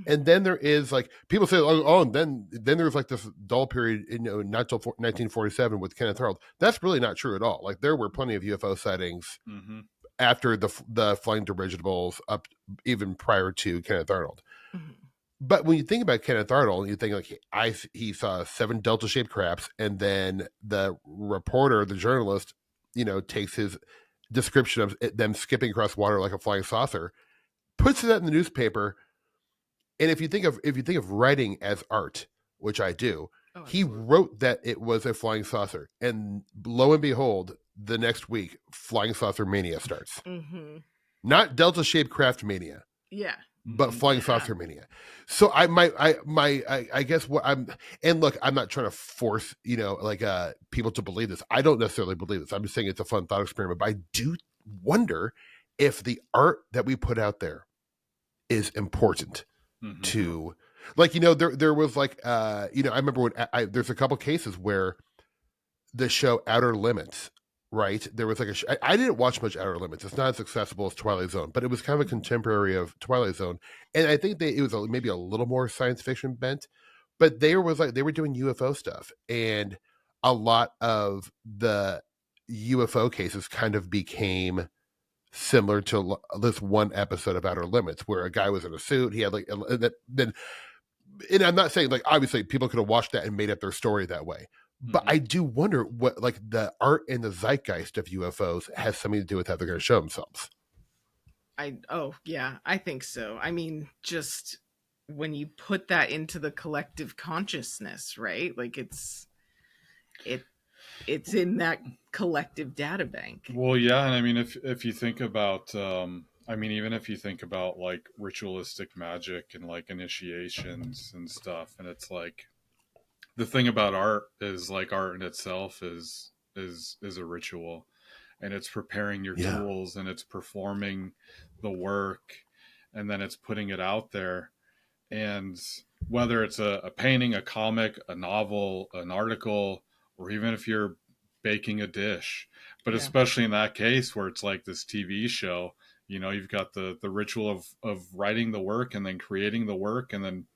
And then there is, like, people say, and then there's like this dull period, not till 1947 with Kenneth Arnold. That's really not true at all. Like, there were plenty of UFO sightings mm-hmm. after the flying dirigibles, up even prior to Kenneth Arnold. Mm-hmm. But when you think about Kenneth Arnold, you think, like, he saw 7 delta-shaped crafts, and then the reporter, the journalist, takes his description of them skipping across water like a flying saucer, puts that in the newspaper. And if you think of writing as art, which I do, he wrote that it was a flying saucer, and lo and behold, the next week, flying saucer mania starts. Mm-hmm. Not delta-shaped craft mania. Yeah. But flying saucer mania. So I guess what and look, I'm not trying to force, people to believe this. I don't necessarily believe this. I'm just saying it's a fun thought experiment. But I do wonder if the art that we put out there is important to, like, there was, like, I remember when there's a couple cases where the show Outer Limits, right? There was, like, I didn't watch much Outer Limits. It's not as accessible as Twilight Zone, but it was kind of a contemporary of Twilight Zone, and I think it was maybe a little more science fiction bent. But they were doing UFO stuff, and a lot of the UFO cases kind of became similar to this one episode of Outer Limits, where a guy was in a suit. He had, like, then, and I'm not saying, like, obviously people could have watched that and made up their story that way. But I do wonder what, like, the art and the zeitgeist of UFOs has something to do with how they're going to show themselves. I think so. I mean, just when you put that into the collective consciousness, right? Like, it's in that collective data bank. Well, yeah, and I mean, if you think about, even if you think about, like, ritualistic magic and, like, initiations and stuff, and it's like, the thing about art is, like, art in itself is a ritual, and it's preparing your tools, and it's performing the work, and then it's putting it out there. And whether it's a painting, a comic, a novel, an article, or even if you're baking a dish, but especially in that case where it's like this TV show, you've got the ritual of writing the work and then creating the work, and then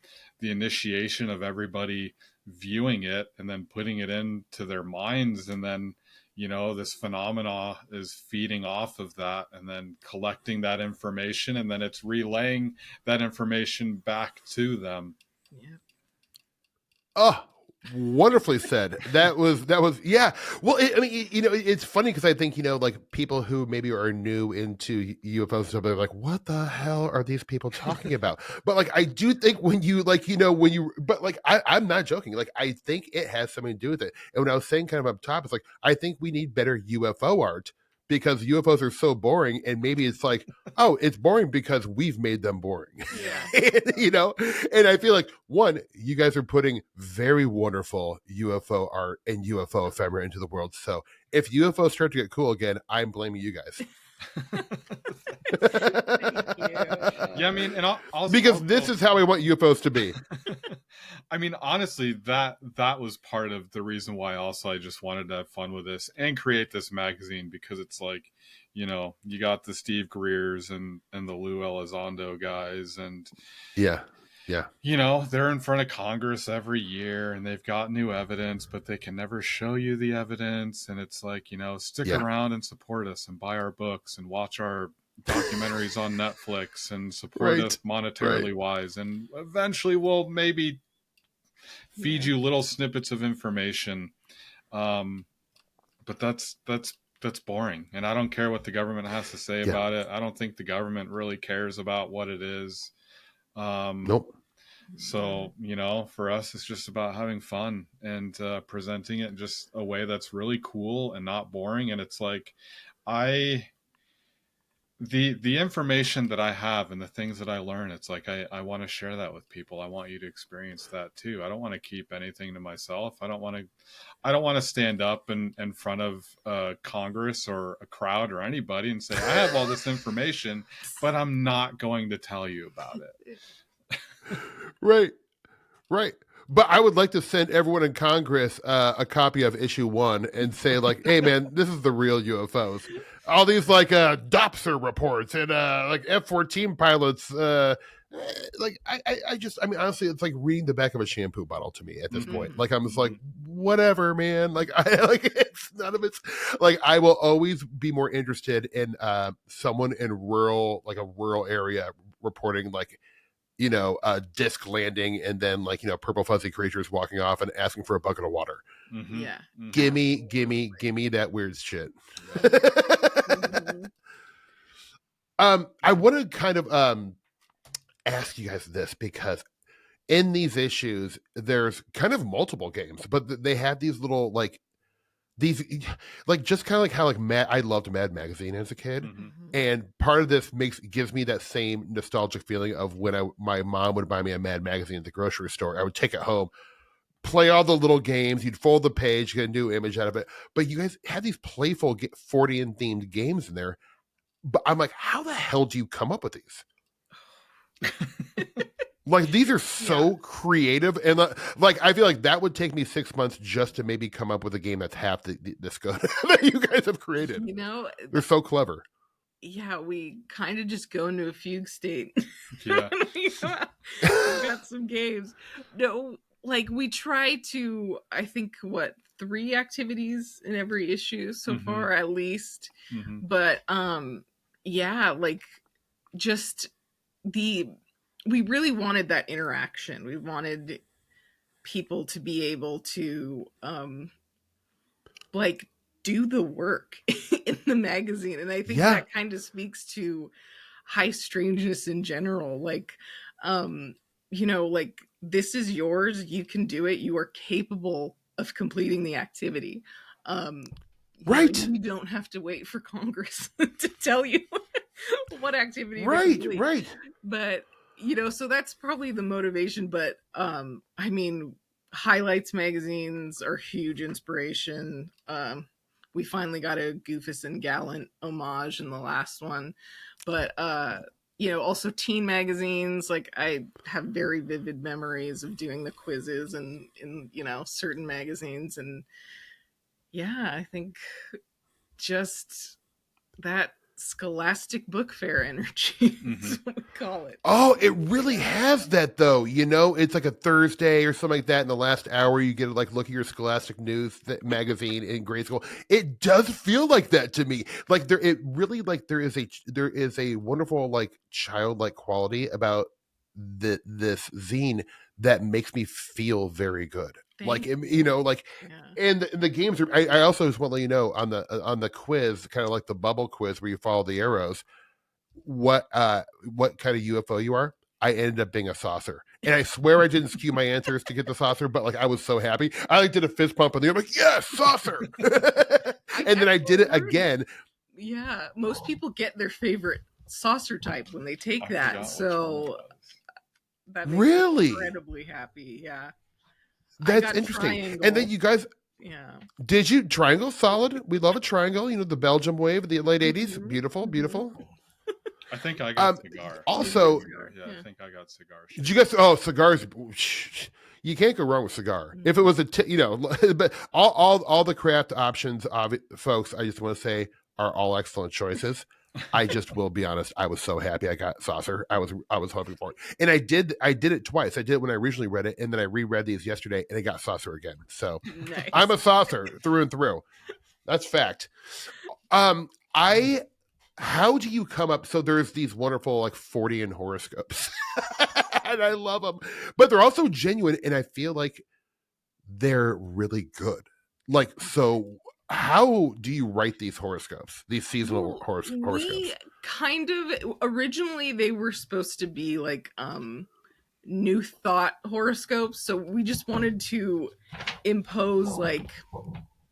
the initiation of everybody viewing it and then putting it into their minds, and then this phenomena is feeding off of that, and then collecting that information, and then it's relaying that information back to them. Oh, wonderfully said. That was yeah. Well, it's funny because I think, like, people who maybe are new into UFOs stuff, they're like, what the hell are these people talking about? But, like, I do think when you, like, but, like, I'm not joking. Like, I think it has something to do with it. And when I was saying kind of up top, it's like, I think we need better UFO art, because UFOs are so boring, and maybe it's like, oh, it's boring because we've made them boring. Yeah. And I feel like, one, you guys are putting very wonderful UFO art and UFO ephemera into the world. So if UFOs start to get cool again, I'm blaming you guys. Thank you. Yeah, I mean, and because this is how I want UFOs to be. I mean, honestly, that was part of the reason why also I just wanted to have fun with this and create this magazine, because it's like, you got the Steve Greers and the Lou Elizondo guys, and yeah, they're in front of Congress every year, and they've got new evidence, but they can never show you the evidence. And it's like, stick around and support us and buy our books and watch our documentaries on Netflix and support us monetarily wise, and eventually we'll maybe feed you little snippets of information. But that's boring, and I don't care what the government has to say about it. I don't think the government really cares about what it is. Nope. So, for us, it's just about having fun and presenting it in just a way that's really cool and not boring. And it's like, the information that I have and the things that I learn, it's like I want to share that with people. I want you to experience that too. I don't want to keep anything to myself. I don't want to stand up in front of Congress or a crowd or anybody and say I have all this information, but I'm not going to tell you about it. Right. But I would like to send everyone in Congress a copy of issue 1 and say, like, hey, man, this is the real UFOs. All these, like, Doppler reports and, like, F-14 pilots. I mean, honestly, it's like reading the back of a shampoo bottle to me at this point. Like, I'm just like, whatever, man. Like, it's none of it's, like, I will always be more interested in someone in a rural area reporting, like, a disc landing and then, like, purple fuzzy creatures walking off and asking for a bucket of water. Mm-hmm. Yeah. Mm-hmm. Gimme that weird shit. I want to kind of ask you guys this, because in these issues, there's kind of multiple games, but they have these little, like, these, like, just kind of like how, like, I loved Mad Magazine as a kid. Mm-hmm. And part of this gives me that same nostalgic feeling of when my mom would buy me a Mad Magazine at the grocery store. I would take it home, play all the little games. You'd fold the page, get a new image out of it. But you guys had these playful Fortean themed games in there. But I'm like, how the hell do you come up with these? Like, these are so creative, and like, I feel like that would take me 6 months just to maybe come up with a game that's half this good that you guys have created. They're so clever. Yeah, we kind of just go into a fugue state. Yeah. we got some games. No, like, we try to, I think, 3 activities in every issue so far, at least. Mm-hmm. But yeah, like, just we really wanted that interaction. We wanted people to be able to like, do the work in the magazine, and I think that kind of speaks to high strangeness in general. Like, like, this is yours, you can do it, you are capable of completing the activity. Right. You don't have to wait for Congress to tell you what activity to complete. Right. But so that's probably the motivation. But I mean, Highlights magazines are huge inspiration. We finally got a Goofus and Gallant homage in the last one. But also teen magazines. Like, I have very vivid memories of doing the quizzes and in certain magazines. And yeah, I think just that Scholastic Book Fair energy is what we call it. Oh, it really has that, though. It's like a Thursday or something like that. In the last hour, you get to, like, look at your Scholastic News magazine in grade school. It does feel like that to me. Like, there is a wonderful, like, childlike quality about this zine that makes me feel very good. Like, and the games are. I also just want to let you know on the quiz, kind of like the bubble quiz where you follow the arrows, what kind of UFO you are. I ended up being a saucer, and I swear I didn't skew my answers to get the saucer, but, like, I was so happy. I, like, did a fist pump and I'm like, yes, saucer. And then I did it again. Yeah, most people get their favorite saucer type when they take that, so that makes me incredibly happy. Yeah. That's interesting. Triangle. And then you guys, did you triangle? Solid. We love a triangle. The Belgium wave of the late 80s. Beautiful. I think I got cigar. Also, I think I got cigar. Did you guys? Oh, cigars. You can't go wrong with cigar. If it was but all the craft options of it, folks, I just want to say, are all excellent choices. I just will be honest. I was so happy I got saucer. I was hoping for it, and I did it twice. I did it when I originally read it, and then I reread these yesterday, and I got saucer again. So nice. I'm a saucer through and through. That's fact. How do you come up? So there's these wonderful, like, Fortean horoscopes, and I love them, but they're also genuine, and I feel like they're really good. Like, so how do you write these horoscopes, these seasonal horoscopes? We kind of, originally they were supposed to be like new thought horoscopes, so we just wanted to impose, like,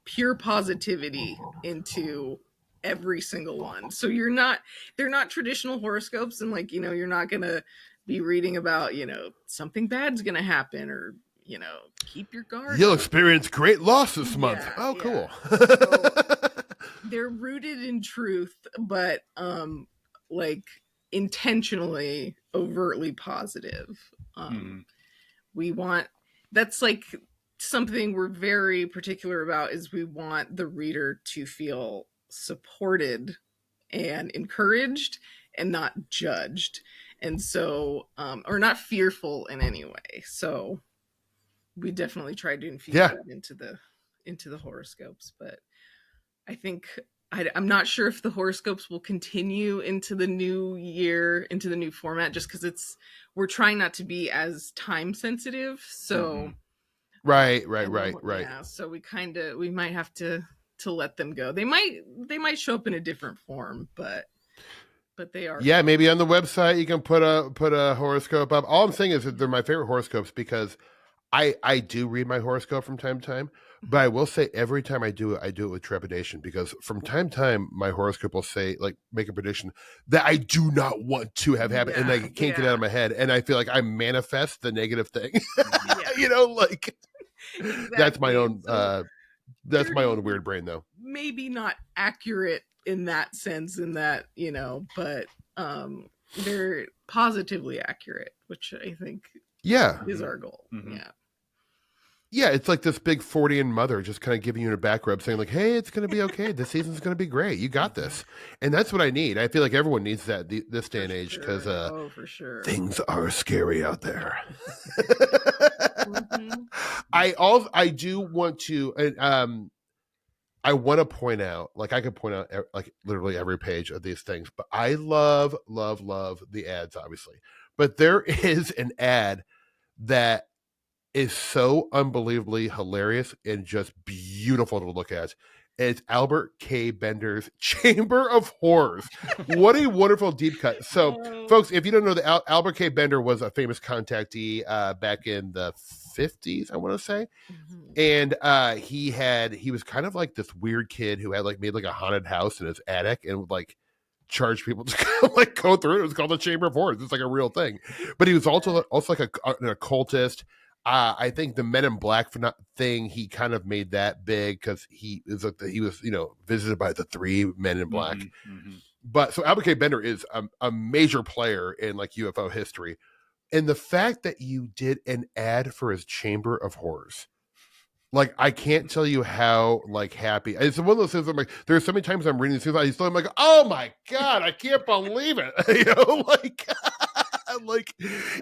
pure positivity into every single one. So they're not traditional horoscopes, and like, you're not gonna be reading about, something bad's gonna happen, or, keep your guard You'll up. experience great loss this month. Yeah, Oh, cool. So they're rooted in truth, but like intentionally, overtly positive. We want, that's like something we're very particular about, is we want the reader to feel supported and encouraged and not judged, and so or not fearful in any way. So we definitely tried to infuse that into the horoscopes. But I think I'm not sure if the horoscopes will continue into the new year, into the new format, just because we're trying not to be as time sensitive. So right. Yeah, so we might have to let them go. They might show up in a different form, but they are. Yeah, maybe on the website you can put a horoscope up. All I'm saying is that they're my favorite horoscopes because I do read my horoscope from time to time, but I will say every time I do it with trepidation, because from time to time my horoscope will say, like, make a prediction that I do not want to have happen, and I can't get it out of my head, and I feel like I manifest the negative thing. Like exactly. That's my own that's my own weird brain, though. Maybe not accurate in that sense, but they're positively accurate, which I think is our goal. Yeah, it's like this big Fortean mother just kind of giving you a back rub, saying like, hey, it's going to be okay. This season's going to be great. You got this. And that's what I need. I feel like everyone needs that this day and age, because for sure, things are scary out there. I do want to, I want to point out, like, I could point out like literally every page of these things, but I love the ads, obviously. But there is an ad that is so unbelievably hilarious and just beautiful to look at. It's Albert K. Bender's Chamber of Horrors. What a wonderful deep cut. So, folks, if you don't know, Albert K. Bender was a famous contactee back in the 50s, I want to say. And he was kind of like this weird kid who had like made like a haunted house in his attic and would like charge people to like go through it. It was called the Chamber of Horrors. It's like a real thing. But he was also like an occultist. I think the Men in Black thing, he kind of made that big because he was visited by the 3 Men in Black. But so Albert K. Bender is a major player in like UFO history, and the fact that you did an ad for his Chamber of Horrors, like, I can't tell you how like happy. It's one of those things. I'm like, there's so many times I'm reading these things, I'm like, oh my god, I can't believe it. Like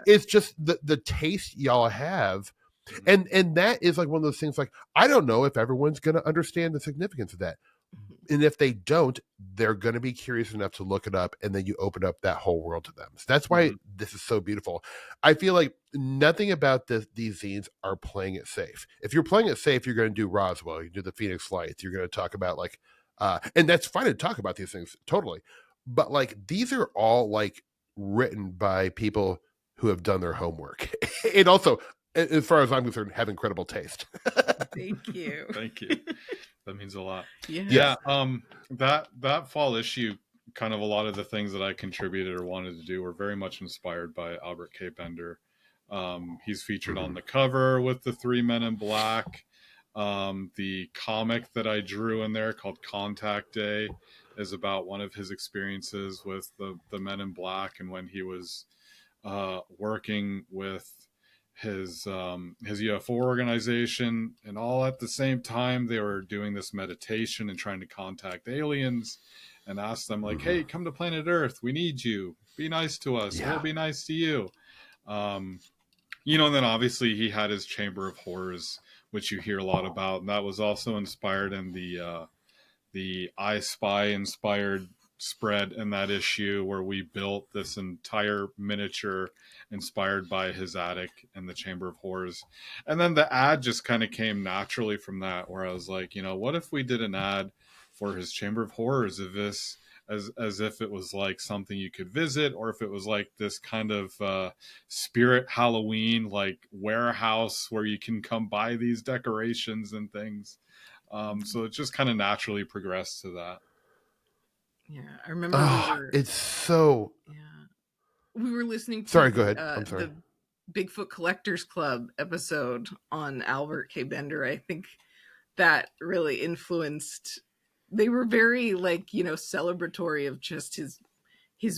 it's just the taste y'all have, and that is like one of those things. Like, I don't know if everyone's going to understand the significance of that, and if they don't, they're going to be curious enough to look it up, and then you open up that whole world to them. So that's why this is so beautiful. I feel like nothing about these zines are playing it safe. If you're playing it safe, you're going to do Roswell, you do the Phoenix Lights, you're going to talk about like and that's fine to talk about these things, totally, but like these are all like written by people who have done their homework and also, as far as I'm concerned, have incredible taste. Thank you. Thank you. That means a lot. Yeah. That fall issue, kind of a lot of the things that I contributed or wanted to do were very much inspired by Albert K. Bender. He's featured on the cover with the 3 Men in Black. The comic that I drew in there called Contact Day is about one of his experiences with the Men in Black, and when he was working with his UFO organization, and all at the same time they were doing this meditation and trying to contact aliens and ask them like, hey, come to planet Earth, we need you, be nice to us, we'll be nice to you. And then obviously he had his Chamber of Horrors, which you hear a lot about, and that was also inspired in the I Spy inspired spread in that issue, where we built this entire miniature inspired by his attic and the Chamber of Horrors. And then the ad just kind of came naturally from that, where I was like, what if we did an ad for his Chamber of Horrors of this as if it was like something you could visit, or if it was like this kind of spirit Halloween like warehouse where you can come buy these decorations and things. So it just kind of naturally progressed to that. Yeah, I remember it's so. We were listening to Sorry, go ahead. I'm sorry. the Bigfoot Collectors Club episode on Albert K. Bender. I think that really influenced. They were very like, celebratory of just his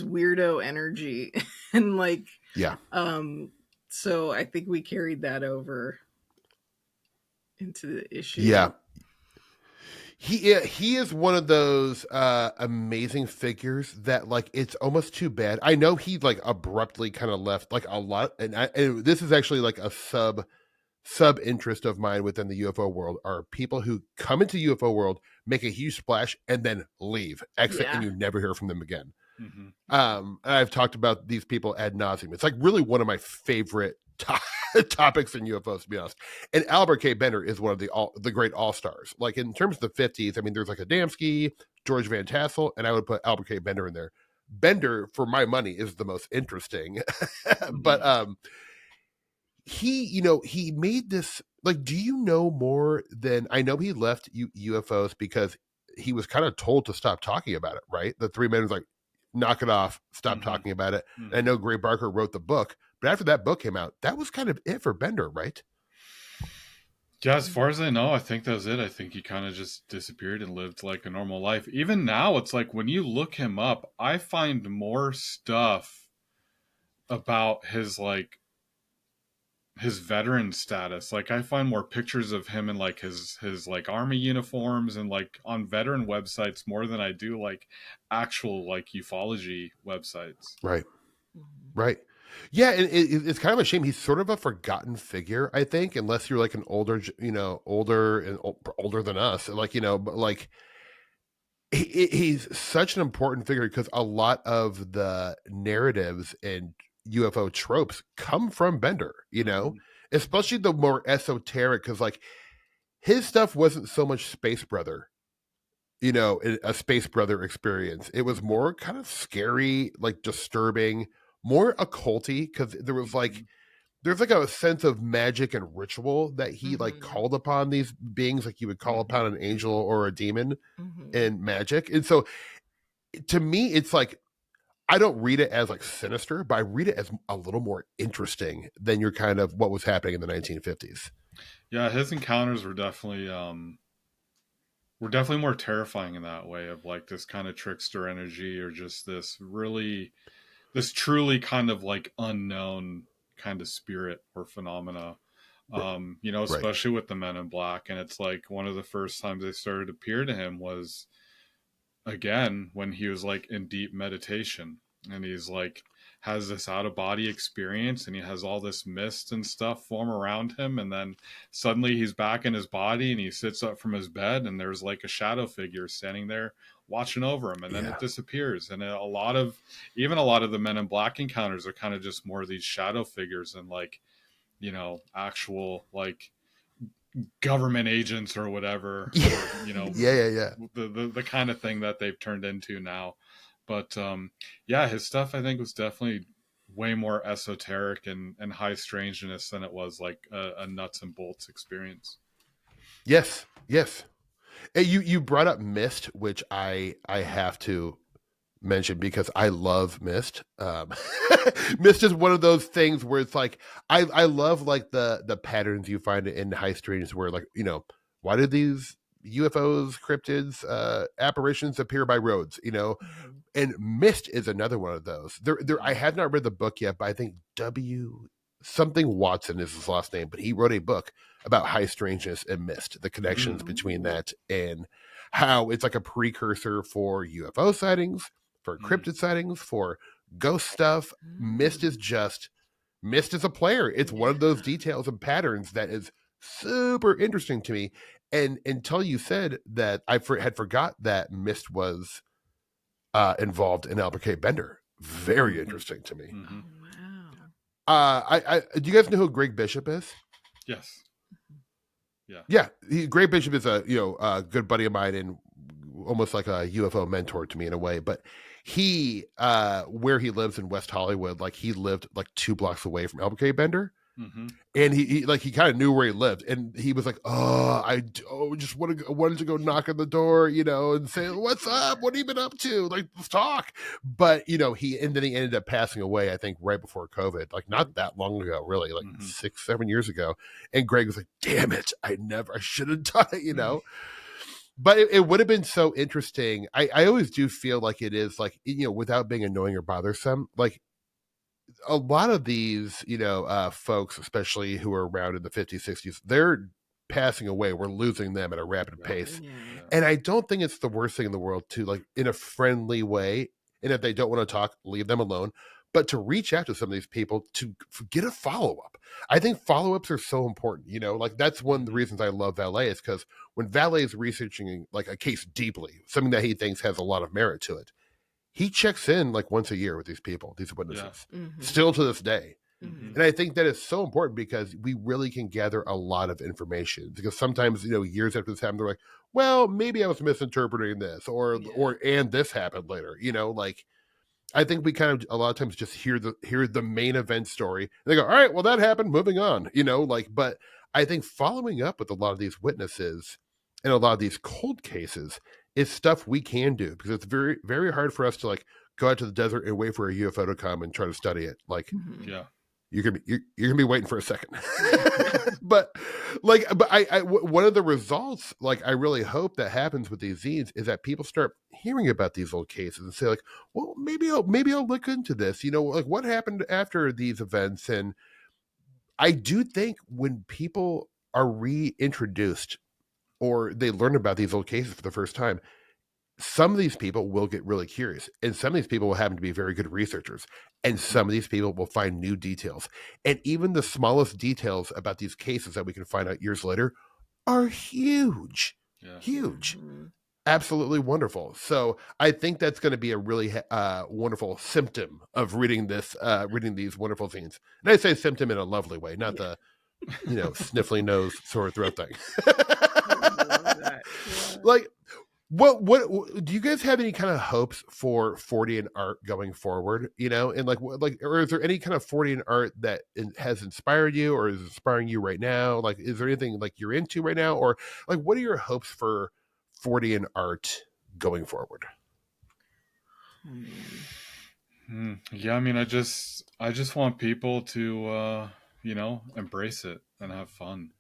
weirdo energy and like, so I think we carried that over into the issue. Yeah. He is one of those amazing figures that like it's almost too bad. I know he like abruptly kind of left like a lot, and this is actually like a sub interest of mine within the UFO world are people who come into UFO world, make a huge splash, and then leave, exit, and you never hear from them again. Mm-hmm. I've talked about these people ad nauseum. It's like really one of my favorite topics in UFOs, to be honest. And Albert K. Bender is one of the great all-stars. Like in terms of the 50s, I mean, there's like Adamski, George Van Tassel, and I would put Albert K. Bender in there. Bender, for my money, is the most interesting. But he made this, like, do you know more than, I know he left UFOs because he was kind of told to stop talking about it, right? The Three Men was like, knock it off, stop talking about it. And I know Gray Barker wrote the book, but after that book came out, that was kind of it for Bender, right? Yeah, as far as I know, I think that was it. I think he kind of just disappeared and lived like a normal life. Even now, it's like when you look him up, I find more stuff about his veteran status. Like I find more pictures of him in like his like army uniforms and like on veteran websites more than I do like actual like ufology websites. Right. Yeah, and it's kind of a shame. He's sort of a forgotten figure, I think, unless you're like an older than us, like, but like he's such an important figure because a lot of the narratives and UFO tropes come from Bender, especially the more esoteric, because like his stuff wasn't so much Space Brother, a Space Brother experience. It was more kind of scary, like disturbing, more occulty, because there's like a sense of magic and ritual that he like called upon these beings, like you would call upon an angel or a demon in magic. And so to me, it's like, I don't read it as like sinister, but I read it as a little more interesting than your kind of what was happening in the 1950s. Yeah, his encounters were definitely more terrifying in that way, of like this kind of trickster energy, or just this truly kind of like unknown kind of spirit or phenomena. Especially with the Men in Black. And it's like one of the first times they started to appear to him was again when he was like in deep meditation, and he's like has this out of body experience, and he has all this mist and stuff form around him, and then suddenly he's back in his body and he sits up from his bed and there's like a shadow figure standing there watching over him, and then it disappears. And a lot of the Men in Black encounters are kind of just more of these shadow figures and like actual like government agents or whatever, or, the kind of thing that they've turned into now. But his stuff I think was definitely way more esoteric and high strangeness than it was like a nuts and bolts experience. Yes. You brought up Mist, which I have to mention because I love Mist. Mist is one of those things where it's like I love like the patterns you find in high strangeness, where like why did these UFOs, cryptids, apparitions appear by roads, and Mist is another one of those. There I have not read the book yet, but I think something Watson is his last name, but he wrote a book about high strangeness and Mist, the connections between that, and how it's like a precursor for UFO sightings, for cryptid sightings, for ghost stuff. Mist is a player. It's one of those details and patterns that is super interesting to me. And until you said that, I had forgot that Mist was involved in Albert K. Bender. Very interesting to me. Oh, wow. Do you guys know who Greg Bishop is? Yes. Yeah. Greg Bishop is a good buddy of mine and almost like a UFO mentor to me in a way. But he, where he lives in West Hollywood, like he lived like 2 blocks away from Albert K. Bender. And he kind of knew where he lived, and he was like, I wanted to go knock on the door, and say, what's up? What have you been up to? Like, let's talk. But he ended up passing away, I think, right before COVID, like not that long ago, really, like 6-7 years ago. And Greg was like, damn it, I should have done it, But it would have been so interesting. I always do feel like it is like, without being annoying or bothersome, like a lot of these, folks, especially who are around in the 50s, 60s, they're passing away. We're losing them at a rapid pace. Yeah. And I don't think it's the worst thing in the world to, like, in a friendly way. And if they don't want to talk, leave them alone. But to reach out to some of these people to get a follow-up. I think follow-ups are so important, like that's one of the reasons I love Valet is because when Valet is researching like a case deeply, something that he thinks has a lot of merit to it, he checks in like once a year with these people, these witnesses, still to this day. And I think that is so important because we really can gather a lot of information because sometimes, years after this happened, they're like, well, maybe I was misinterpreting this and this happened later, like I think we kind of a lot of times just hear the main event story and they go, all right, well that happened, moving on, but I think following up with a lot of these witnesses and a lot of these cold cases is stuff we can do because it's very, very hard for us to like go out to the desert and wait for a UFO to come and try to study it. Like, you're gonna be waiting for a second. but one of the results, like I really hope that happens with these zines is that people start hearing about these old cases and say like, well, maybe I'll look into this, like what happened after these events. And I do think when people are reintroduced or they learn about these old cases for the first time, some of these people will get really curious and some of these people will happen to be very good researchers and some of these people will find new details. And even the smallest details about these cases that we can find out years later are huge, huge, absolutely wonderful. So I think that's going to be a really wonderful symptom of reading these wonderful zines. And I say symptom in a lovely way, not the, sniffly nose, sore throat thing. Like, what do you guys have any kind of hopes for Fortean art going forward? And or is there any kind of Fortean art that has inspired you or is inspiring you right now? Like, is there anything like you're into right now, or like what are your hopes for Fortean art going forward? Yeah, I mean, I just want people to embrace it and have fun.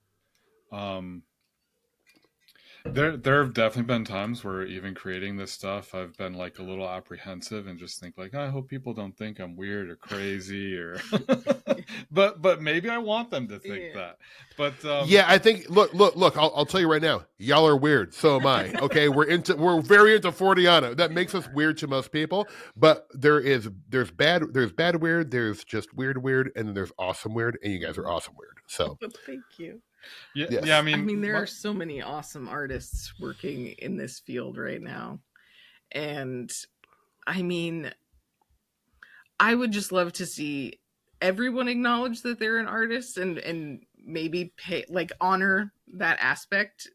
There have definitely been times where even creating this stuff, I've been like a little apprehensive and just think like, I hope people don't think I'm weird or crazy or, but maybe I want them to think that. But I think look, I'll tell you right now, y'all are weird. So am I. Okay, we're very into Forteana. That makes us weird to most people. But there's bad weird, there's just weird, and then there's awesome weird, and you guys are awesome weird. So thank you. Yeah, I mean, there are so many awesome artists working in this field right now. And I mean, I would just love to see everyone acknowledge that they're an artist and maybe honor that aspect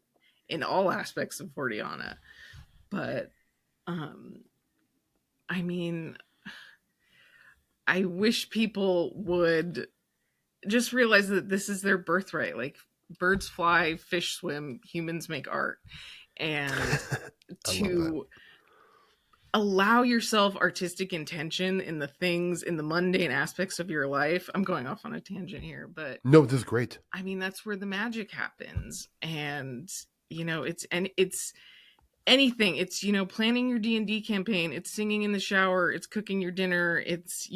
in all aspects of Forteana. But I mean, I wish people would just realize that this is their birthright. Like, birds fly, fish swim, humans make art. And to allow yourself artistic intention in the mundane aspects of your life. I'm going off on a tangent here, but no, this is great. I mean, that's where the magic happens. And it's anything. It's planning your D&D campaign, it's singing in the shower, it's cooking your dinner, it's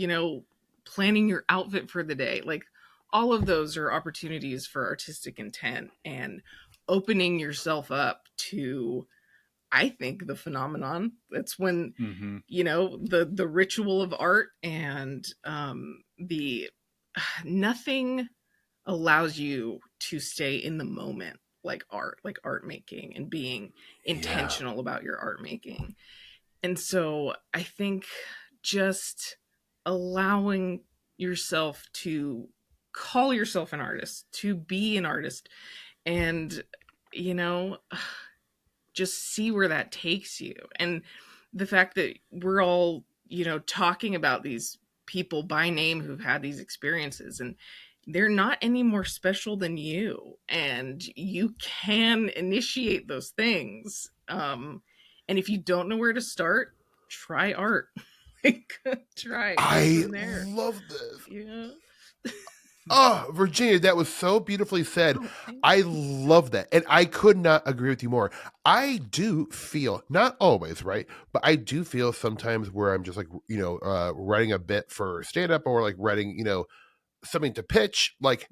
planning your outfit for the day. Like, all of those are opportunities for artistic intent and opening yourself up to, I think, the phenomenon. That's when, the ritual of art and nothing allows you to stay in the moment like art making and being intentional about your art making. And so I think just allowing yourself to call yourself an artist, to be an artist, and just see where that takes you. And the fact that we're all talking about these people by name who've had these experiences, and they're not any more special than you, and you can initiate those things. And if you don't know where to start, try art. Like, try it, go I from there. love this. Yeah. Oh, Virginia, that was so beautifully said. Oh, thank I you. love that. And I could not agree with you more. I do feel, not always, right? But I do feel sometimes where I'm just like, writing a bit for stand up or like writing, something to pitch. Like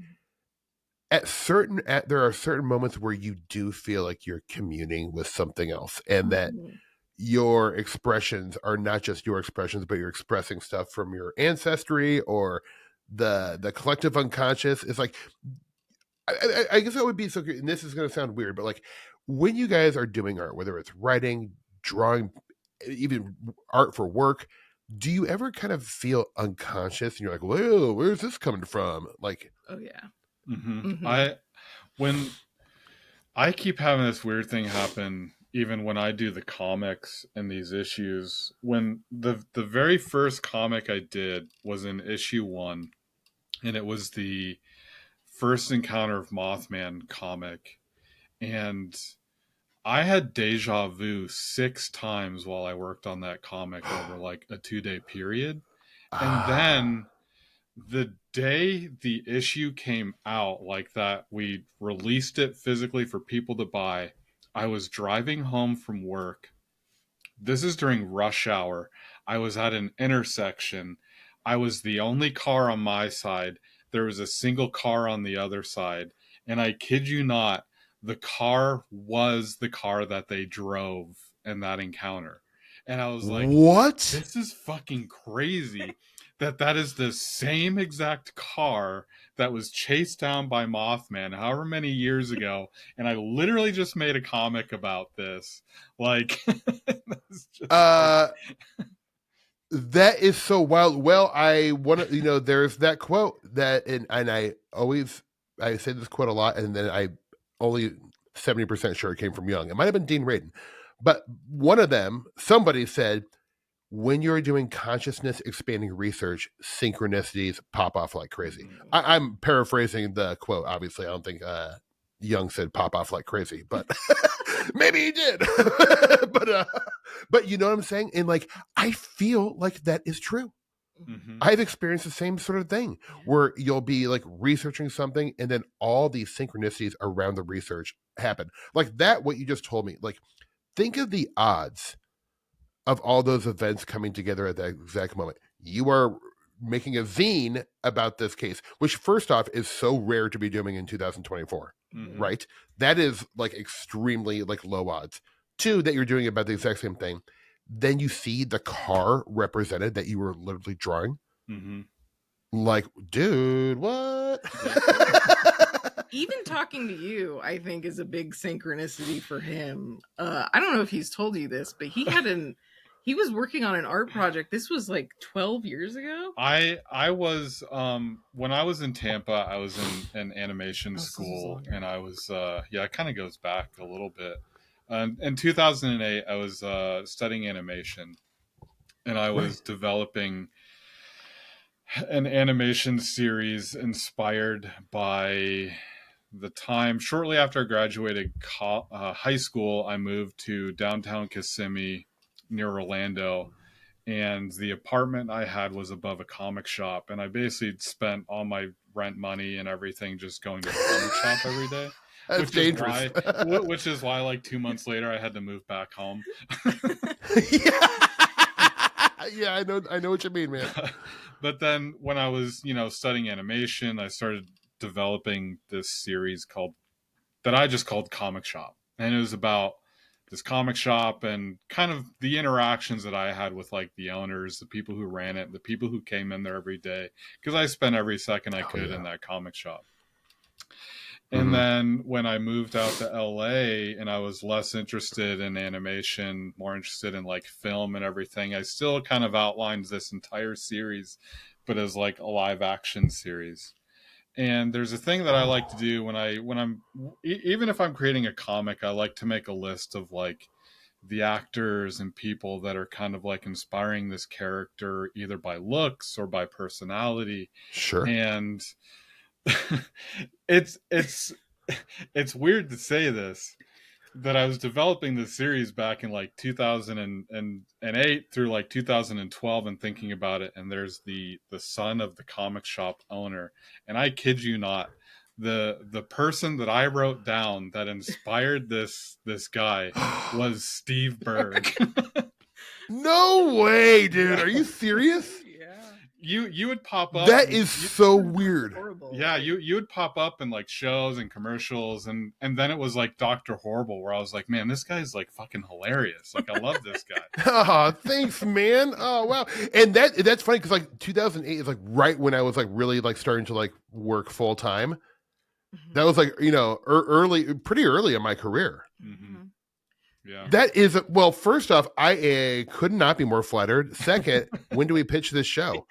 there are certain moments where you do feel like you're communing with something else and that Mhm. your expressions are not just your expressions, but you're expressing stuff from your ancestry or the collective unconscious. It's like I guess that would be so good, and this is going to sound weird, but like when you guys are doing art, whether it's writing, drawing, even art for work, do you ever kind of feel unconscious and you're like, whoa, where's this coming from? Like, Oh yeah. Mm-hmm. When I keep having this weird thing happen, even when I do the comics and these issues. When the very first comic I did was in issue 1, and it was the first encounter of Mothman comic, and I had deja vu 6 times while I worked on that comic over like a 2-day period. And then the day the issue came out, like that, we released it physically for people to buy. I was driving home from work. This is during rush hour. I was at an intersection. I was the only car on my side. There was a single car on the other side. And I kid you not, the car was the car that they drove in that encounter. And I was like, what? this is fucking crazy that is the same exact car that was chased down by Mothman however many years ago. And I literally just made a comic about this. Like, that's just that is so wild. Well, I want to, there's that quote that, and I say this quote a lot, and then I only 70% sure it came from Jung. It might have been Dean Radin, but one of them, somebody said, when you're doing consciousness expanding research, synchronicities pop off like crazy. I'm paraphrasing the quote. Obviously, I don't think Jung said pop off like crazy, but maybe he did. But you know what I'm saying? And like, I feel like that is true. Mm-hmm. I've experienced the same sort of thing where you'll be like researching something and then all these synchronicities around the research happen. Like that, what you just told me, like think of the odds of all those events coming together at that exact moment. You are making a zine about this case, which first off is so rare to be doing in 2024, right? That is like extremely like low odds. 2, that you're doing about the exact same thing. Then you see the car represented that you were literally drawing. Mm-hmm. Like, dude, what? Even talking to you, I think, is a big synchronicity for him. I don't know if he's told you this, but he was working on an art project. This was like 12 years ago. I was when I was in Tampa, I was in an animation this was school, longer. and I was it kind of goes back a little bit. In 2008, I was studying animation, and I was developing an animation series inspired by the time shortly after I graduated high school. I moved to downtown Kissimmee near Orlando, and the apartment I had was above a comic shop, and I basically spent all my rent money and everything just going to the comic shop every day. That's which dangerous. Which is why like 2 months later I had to move back home. Yeah, I know what you mean, man. But then when I was, studying animation, I started developing this series that I just called Comic Shop. And it was about this comic shop and kind of the interactions that I had with like the owners, the people who ran it, the people who came in there every day, because I spent every second I could in that comic shop. And then when I moved out to LA and I was less interested in animation, more interested in like film and everything, I still kind of outlined this entire series, but as like a live action series. And there's a thing that I like to do when I'm even if I'm creating a comic, I like to make a list of like the actors and people that are kind of like inspiring this character either by looks or by personality. Sure. And it's weird to say this, but I was developing this series back in like 2008 through like 2012 and thinking about it. And there's the son of the comic shop owner. And I kid you not, the person that I wrote down that inspired this guy was Steve Berg. No way, dude. Are you serious? You would pop up. That is so weird. Horrible. Yeah, you would pop up in like shows and commercials, and then it was like Dr. Horrible, where I was like, man, this guy's like fucking hilarious. Like, I love this guy. Oh, thanks, man. Oh, wow. And that's funny because like 2008 is like right when I was like really like starting to like work full time. That was like, you know, pretty early in my career. Mm-hmm. Yeah. That is, well, first off, I could not be more flattered. Second, when do we pitch this show?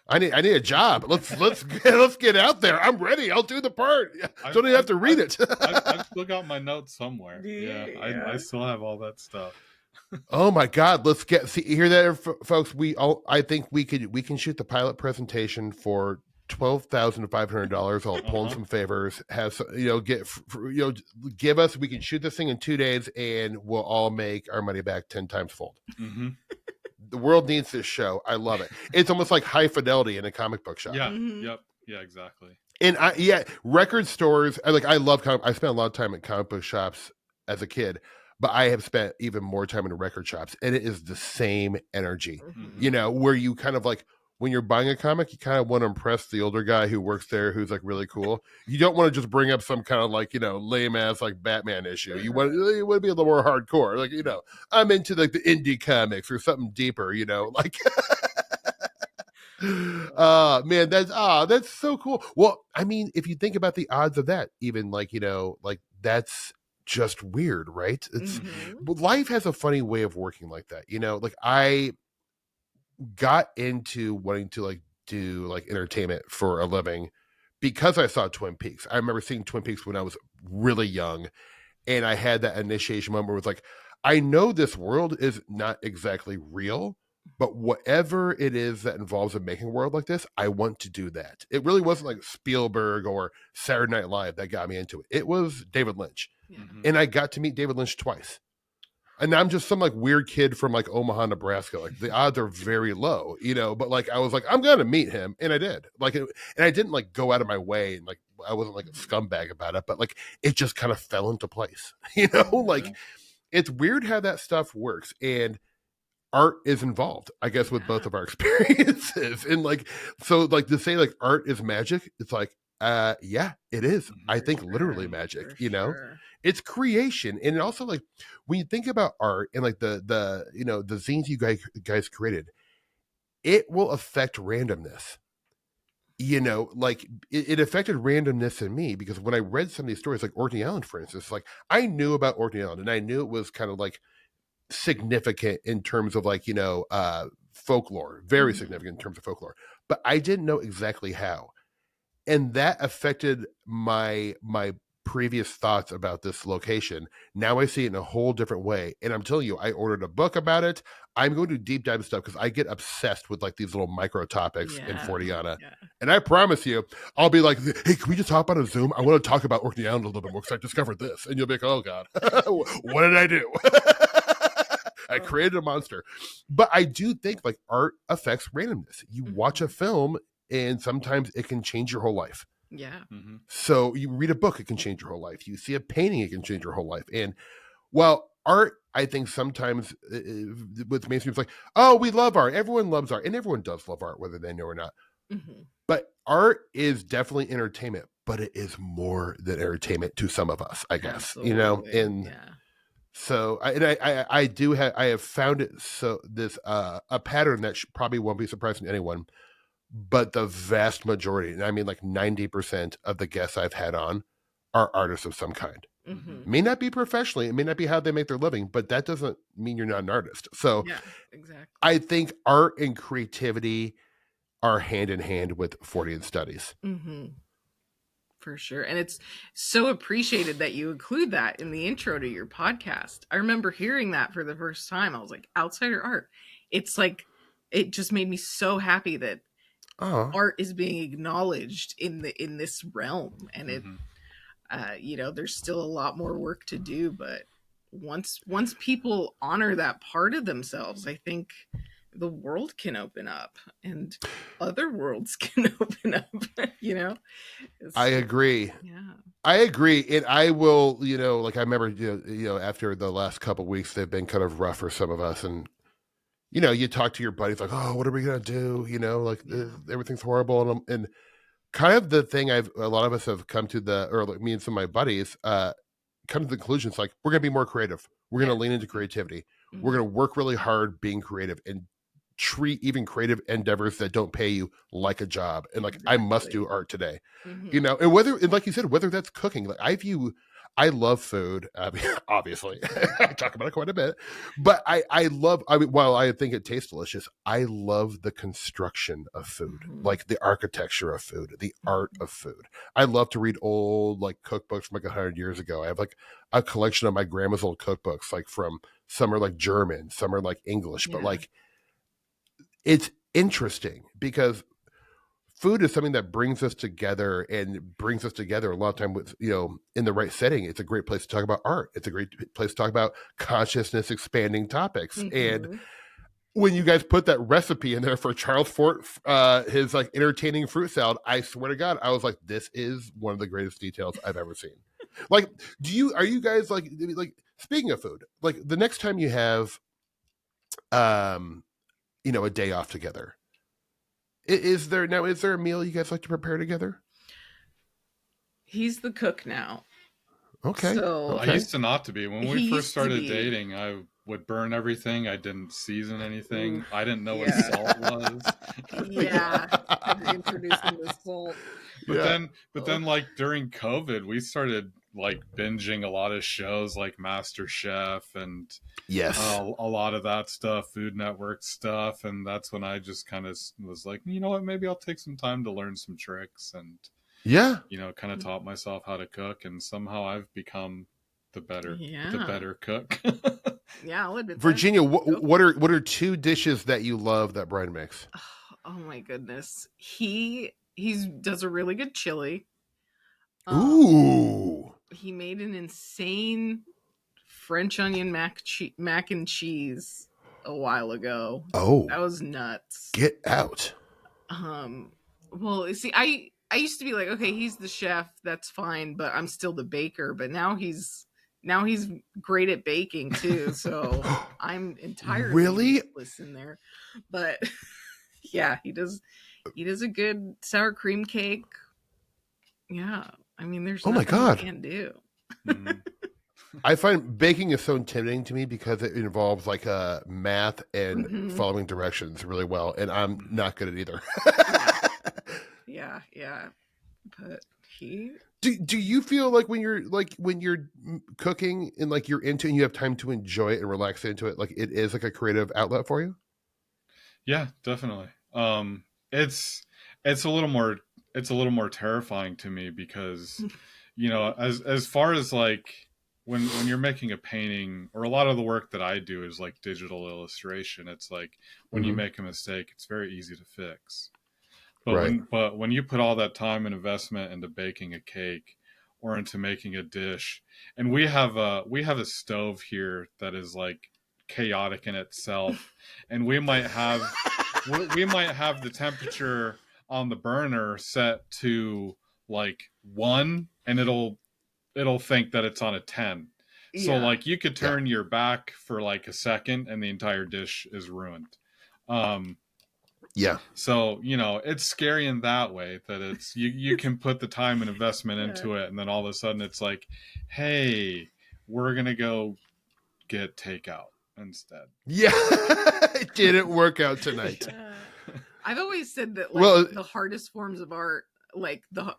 I need a job. Let's get out there. I'm ready. I'll do the part. Don't even have to read it. I've still got my notes somewhere. Yeah. I still have all that stuff. Oh my God. Let's hear that, folks. I think we can shoot the pilot presentation for $12,500. I'll pull in some favors, have give us, we can shoot this thing in 2 days and we'll all make our money back 10 times fold. Mm-hmm. The world needs this show. I love it. It's almost like high fidelity in a comic book shop. Yeah. Yep. Yeah, exactly. And record stores. I love I spent a lot of time at comic book shops as a kid, but I have spent even more time in record shops, and it is the same energy. Mm-hmm. You know, where you kind of like, when you're buying a comic, you kind of want to impress the older guy who works there, who's like really cool. You don't want to just bring up some kind of like, you know, lame ass like Batman issue. You want to be a little more hardcore. Like, you know, I'm into like the indie comics or something deeper, you know, like, man, that's so cool. Well, I mean, if you think about the odds of that, even like, you know, like that's just weird, right? It's life has a funny way of working like that. You know, like I got into wanting to like do like entertainment for a living because I saw Twin Peaks. I remember seeing Twin Peaks when I was really young, and I had that initiation moment where it was like, I know this world is not exactly real, but whatever it is that involves in making a world like this, I want to do that. It really wasn't like Spielberg or Saturday Night Live that got me into it. It was David Lynch. Yeah. And I got to meet David Lynch twice. And I'm just some like weird kid from like Omaha, Nebraska. Like the odds are very low, you know, but like, I was like, I'm going to meet him. And I did and I didn't like go out of my way. And like, I wasn't like a scumbag about it, but like, it just kind of fell into place, you know, like it's weird how that stuff works. And art is involved, I guess, with both of our experiences. And like, so like to say like art is magic, it's like, yeah, it is. I think literally magic, you know, it's creation. And also like when you think about art and like the you know, the zines you guys created, it will affect randomness. You know, like it affected randomness in me because when I read some of these stories, like Orkney Island, for instance, like I knew about Orkney Island and I knew it was kind of like significant in terms of like, you know, folklore, very significant in terms of folklore, but I didn't know exactly how. And that affected my previous thoughts about this location. Now I see it in a whole different way. And I'm telling you, I ordered a book about it. I'm going to deep dive stuff because I get obsessed with like these little micro topics in Forteana. Yeah. And I promise you, I'll be like, hey, can we just hop on a Zoom? I want to talk about Orkney Island a little bit more because I discovered this. And you'll be like, oh God, what did I do? I created a monster. But I do think like art affects randomness. You watch a film and sometimes it can change your whole life. Yeah. So you read a book, it can change your whole life. You see a painting, it can change your whole life. And well, art, I think sometimes with mainstream, it's like, oh, we love art. Everyone loves art. And everyone does love art, whether they know or not. But art is definitely entertainment, but it is more than entertainment to some of us, I guess. Absolutely. You know, and so I have found it so this a pattern that probably won't be surprising to anyone. But the vast majority, and I mean like 90% of the guests I've had on are artists of some kind. May not be professionally, it may not be how they make their living, but that doesn't mean you're not an artist. So yeah, exactly. I think art and creativity are hand in hand with Fortean studies. For sure. And it's so appreciated that you include that in the intro to your podcast. I remember hearing that for the first time. I was like, outsider art. It's like, it just made me so happy that art is being acknowledged in this realm, and it there's still a lot more work to do, but once people honor that part of themselves, I think the world can open up and other worlds can open up. I agree. Yeah, I agree. And I will, like I remember, after the last couple of weeks, they've been kind of rough for some of us. And, you talk to your buddies like, oh, what are we going to do? Everything's horrible. And kind of the thing a lot of us have come to or like me and some of my buddies, come to the conclusion. It's like, we're going to be more creative. We're going to lean into creativity. We're going to work really hard being creative and treat even creative endeavors that don't pay you like a job. And like, I must do art today, and like you said, whether that's cooking, like I love food. Obviously I talk about it quite a bit, but while I think it tastes delicious, I love the construction of food, like the architecture of food, the art of food. I love to read old like cookbooks from like 100 years ago. I have like a collection of my grandma's old cookbooks, like some are like German, some are like English, but like, it's interesting because food is something that brings us together a lot of time with, in the right setting. It's a great place to talk about art. It's a great place to talk about consciousness expanding topics. And when you guys put that recipe in there for Charles Fort, his like entertaining fruit salad, I swear to God, I was like, this is one of the greatest details I've ever seen. Like, are you guys like speaking of food, like the next time you have, a day off together, is there a meal you guys like to prepare together? He's the cook now. Okay. So I used to not to be. When we first started dating, I would burn everything. I didn't season anything. I didn't know what salt was. Had to introduce him to salt. But then like during COVID, we started like binging a lot of shows like Master Chef and a lot of that stuff, Food Network stuff, and that's when I just kind of was like, you know what, maybe I'll take some time to learn some tricks and kind of taught myself how to cook, and somehow I've become the better cook. I'll admit Virginia, what are two dishes that you love that Brian makes? Oh my goodness, he does a really good chili. Ooh. He made an insane French onion mac and cheese a while ago. Oh, that was nuts. Get out. Well, see, I used to be like, okay, he's the chef, that's fine, but I'm still the baker. But now he's great at baking too, so I'm entirely useless in there. But yeah, he does a good sour cream cake. Yeah, I mean, there's nothing you can't do. I find baking is so intimidating to me because it involves like math and following directions really well, and I'm not good at either. Yeah. But do you feel like when you're cooking and like you're into it and you have time to enjoy it and relax into it, like it is like a creative outlet for you? Yeah, definitely. It's a little more terrifying to me because, as far as like when you're making a painting, or a lot of the work that I do is like digital illustration. It's like when you make a mistake, it's very easy to fix. But when you put all that time and investment into baking a cake or into making a dish, and we have a stove here that is like chaotic in itself, and we might have the temperature on the burner set to like 1, and it'll think that it's on a 10. So like you could turn your back for like a second and the entire dish is ruined. So, it's scary in that way that it's you can put the time and investment into it, and then all of a sudden it's like, hey, we're gonna go get takeout instead. Yeah. It didn't work out tonight. I've always said that the hardest forms of art, like the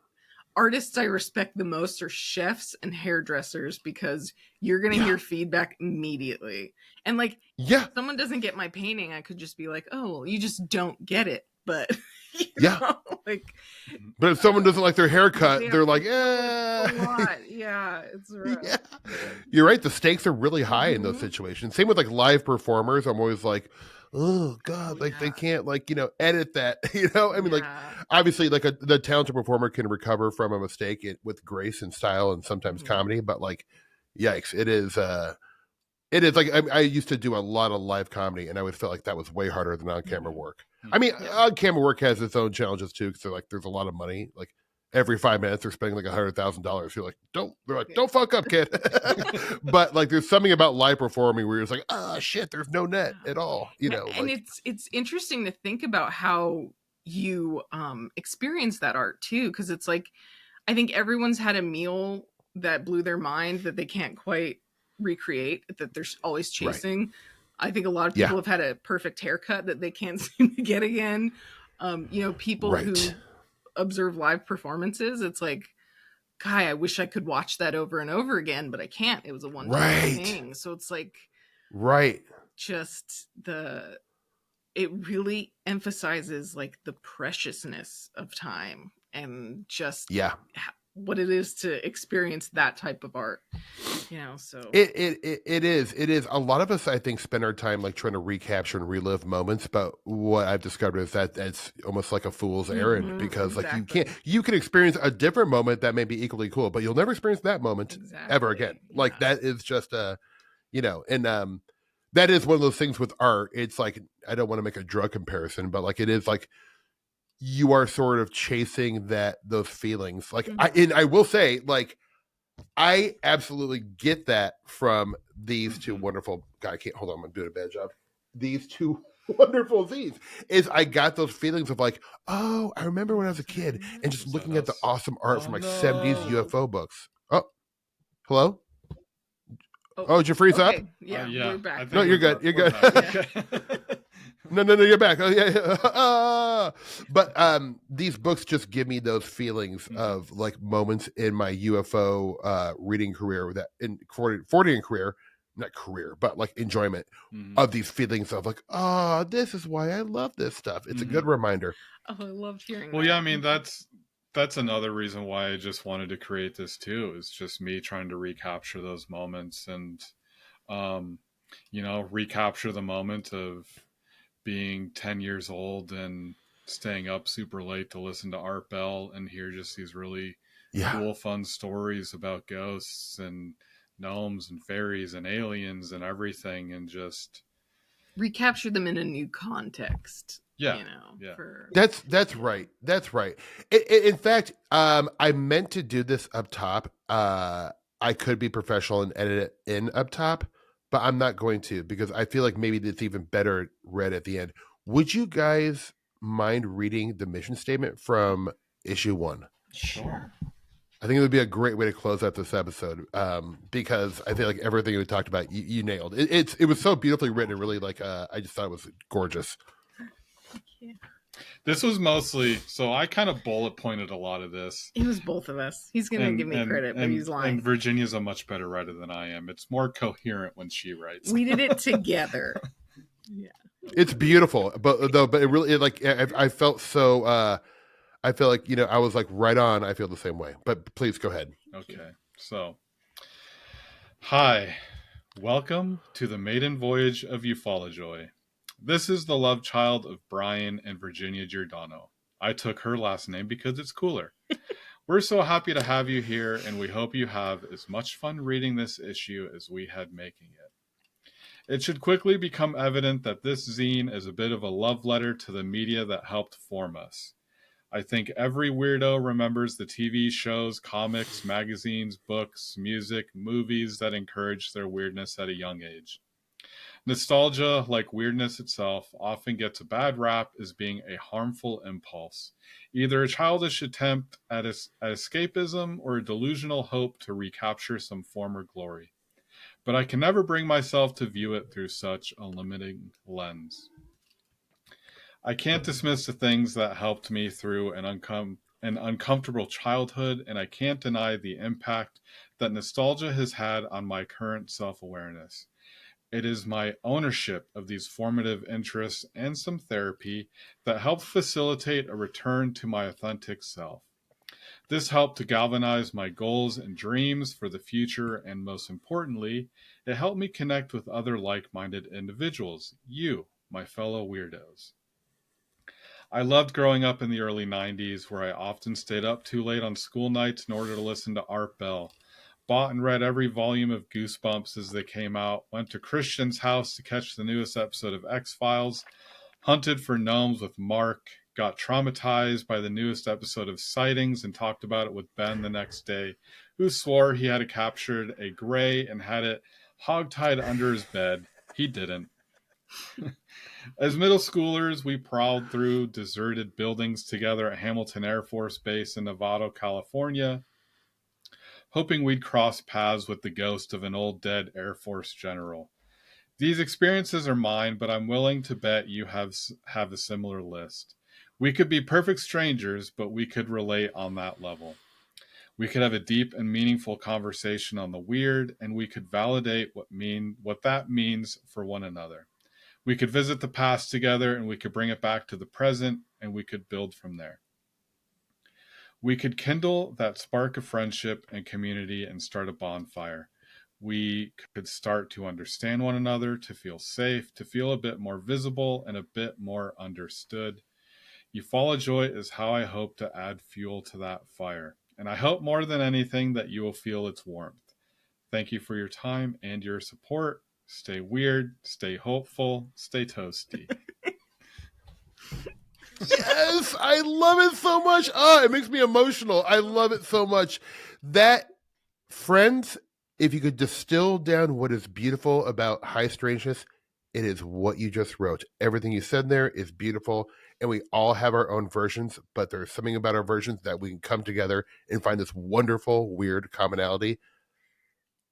artists I respect the most, are chefs and hairdressers, because you're going to hear feedback immediately. And like, if someone doesn't get my painting, I could just be like, oh, well, you just don't get it. But but if someone doesn't like their haircut, they're like, it's rough. Yeah. You're right. The stakes are really high in those situations. Same with like live performers. I'm always like, oh God, Oh, like they yeah. can't like, edit that, I mean, like Yeah. obviously like the talented performer can recover from a mistake with grace and style and sometimes Mhm. comedy, but like, yikes, it is like I used to do a lot of live comedy, and I always felt like that was way harder than on-camera work. I mean, Yeah. on-camera work has its own challenges too, because like there's a lot of money. Like every 5 minutes, they're spending like $100,000. You're like, don't fuck up, kid. But like, there's something about live performing where you're just like, oh shit, there's no net at all. And Like it's interesting to think about how you experience that art too, because it's like I think everyone's had a meal that blew their mind that they can't quite recreate, that they're always right, chasing. I think a lot of yeah, people have had a perfect haircut that they can't seem to get again. People right, who observe live performances, it's like, guy, I wish I could watch that over and over again, but I can't. It was a one-time right, thing. So it's like right. just it really emphasizes like the preciousness of time and just Yeah, what it is to experience that type of art, so it is. A lot of us, I think, spend our time like trying to recapture and relive moments, but what I've discovered is that it's almost like a fool's errand, because like exactly. you can experience a different moment that may be equally cool, but you'll never experience that moment ever again. Exactly. Like Yeah. that is just and that is one of those things with art. It's like, I don't want to make a drug comparison, but like it is like you are sort of chasing those feelings. Like I will say, like, I absolutely get that from these two wonderful. God, I can't hold on. I'm doing a bad job. These two wonderful zines is I got those feelings of like, oh, I remember when I was a kid and just Is that looking at the us? awesome art from like 70s No. UFO books. Oh, hello. Oh, Oh, did you freeze up? okay. Yeah, Yeah. we're back. I think No, you're we're good. You're we're good. back. Okay. No, you're back. Oh, yeah. But these books just give me those feelings of like moments in my UFO reading career, that in Fortean career, not career, but like enjoyment of these feelings of like, oh, this is why I love this stuff. It's a good reminder. Oh, I loved hearing Well, that. yeah, I mean that's another reason why I just wanted to create this too. Is just me trying to recapture those moments and, um, recapture the moment of being 10 years old and staying up super late to listen to Art Bell and hear just these really Yeah. cool, fun stories about ghosts and gnomes and fairies and aliens and everything, and just recapture them in a new context. yeah. That's right. That's right. In fact, I meant to do this up top. I could be professional and edit it in up top, but I'm not going to, because I feel like maybe it's even better read at the end. Would you guys mind reading the mission statement from issue 1? Sure. I think it would be a great way to close out this episode, because I feel like everything we talked about, you nailed. It was so beautifully written. And really, like, I just thought it was gorgeous. Yeah. This was mostly, so I kind of bullet pointed a lot of this. It was both of us. He's going to give me credit, but he's lying. And Virginia's a much better writer than I am. It's more coherent when she writes. We did it together. Yeah. It's beautiful, but it really, I felt so, I feel like, I was like right on. I feel the same way, but please go ahead. Okay. So, hi, welcome to the maiden voyage of UFOLOJOY. This is the love child of Brian and Virginia Giordano. I took her last name because it's cooler. We're so happy to have you here, and we hope you have as much fun reading this issue as we had making it. It should quickly become evident that this zine is a bit of a love letter to the media that helped form us. I think every weirdo remembers the TV shows, comics, magazines, books, music, movies that encouraged their weirdness at a young age. Nostalgia, like weirdness itself, often gets a bad rap as being a harmful impulse, either a childish attempt at escapism or a delusional hope to recapture some former glory. But I can never bring myself to view it through such a limiting lens. I can't dismiss the things that helped me through an uncomfortable childhood, and I can't deny the impact that nostalgia has had on my current self-awareness. It is my ownership of these formative interests and some therapy that helped facilitate a return to my authentic self. This helped to galvanize my goals and dreams for the future, and most importantly, it helped me connect with other like-minded individuals, you, my fellow weirdos. I loved growing up in the early 90s, where I often stayed up too late on school nights in order to listen to Art Bell. Bought and read every volume of Goosebumps as they came out, went to Christian's house to catch the newest episode of X-Files, hunted for gnomes with Mark, got traumatized by the newest episode of Sightings and talked about it with Ben the next day, who swore he had captured a gray and had it hogtied under his bed. He didn't. As middle schoolers, we prowled through deserted buildings together at Hamilton Air Force Base in Novato, California, hoping we'd cross paths with the ghost of an old dead Air Force general. These experiences are mine, but I'm willing to bet you have a similar list. We could be perfect strangers, but we could relate on that level. We could have a deep and meaningful conversation on the weird, and we could validate what that means for one another. We could visit the past together, and we could bring it back to the present, and we could build from there. We could kindle that spark of friendship and community and start a bonfire. We could start to understand one another, to feel safe, to feel a bit more visible and a bit more understood. UFOLOJOY is how I hope to add fuel to that fire. And I hope more than anything that you will feel its warmth. Thank you for your time and your support. Stay weird, stay hopeful, stay toasty. Yes, I love it so much. Oh, it makes me emotional. I love it so much. That, friends, if you could distill down what is beautiful about High Strangeness, it is what you just wrote. Everything you said there is beautiful, and we all have our own versions, but there's something about our versions that we can come together and find this wonderful, weird commonality.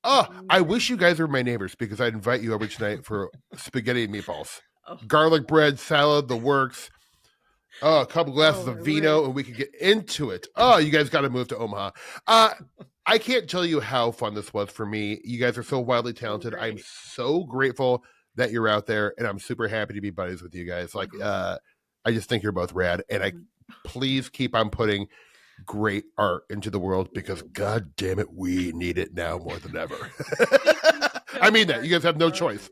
Oh, I wish you guys were my neighbors, because I'd invite you over tonight for spaghetti and meatballs. Garlic bread, salad, the works. Oh, a couple glasses of vino, and we could get into it. Oh, you guys got to move to Omaha. I can't tell you how fun this was for me. You guys are so wildly talented. I'm so grateful that you're out there, and I'm super happy to be buddies with you guys. Like, I just think you're both rad, and please keep on putting great art into the world, because God damn it, we need it now more than ever. I mean that. You guys have no choice.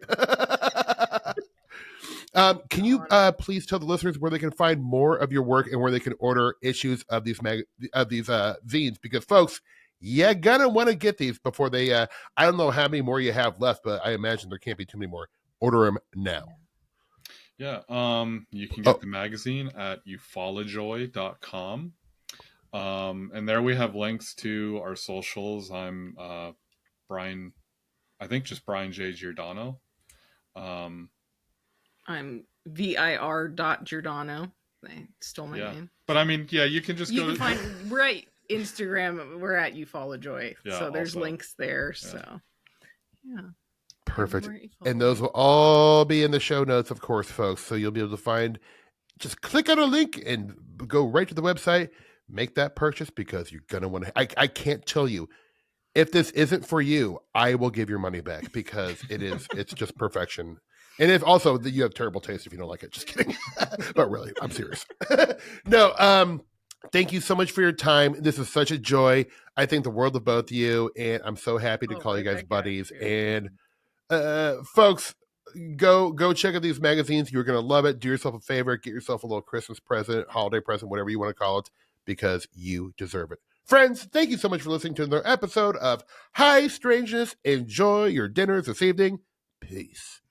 Can you please tell the listeners where they can find more of your work and where they can order issues of these zines? Because folks, you're gonna want to get these before they. I don't know how many more you have left, but I imagine there can't be too many more. Order them now. Yeah, you can get the magazine at ufolojoy.com. And there we have links to our socials. I'm Brian, I think just Brian J. Giordano. I'm vir.giordano. They stole my name. But I mean, yeah, you can just go to find we're at Instagram, we're at UFOLOJOY. So there's links there. Yeah. So yeah. Perfect. And those will all be in the show notes, of course, folks. So you'll be able to find, just click on a link and go right to the website, make that purchase, because you're going to want to. I can't tell you, if this isn't for you, I will give your money back, because it's just perfection. And if also that you have terrible taste if you don't like it. Just kidding. But really, I'm serious. No, thank you so much for your time. This is such a joy. I think the world of both of you, and I'm so happy to call you guys buddies. And folks, go check out these magazines. You're going to love it. Do yourself a favor. Get yourself a little Christmas present, holiday present, whatever you want to call it, because you deserve it. Friends, thank you so much for listening to another episode of High Strangeness. Enjoy your dinners this evening. Peace.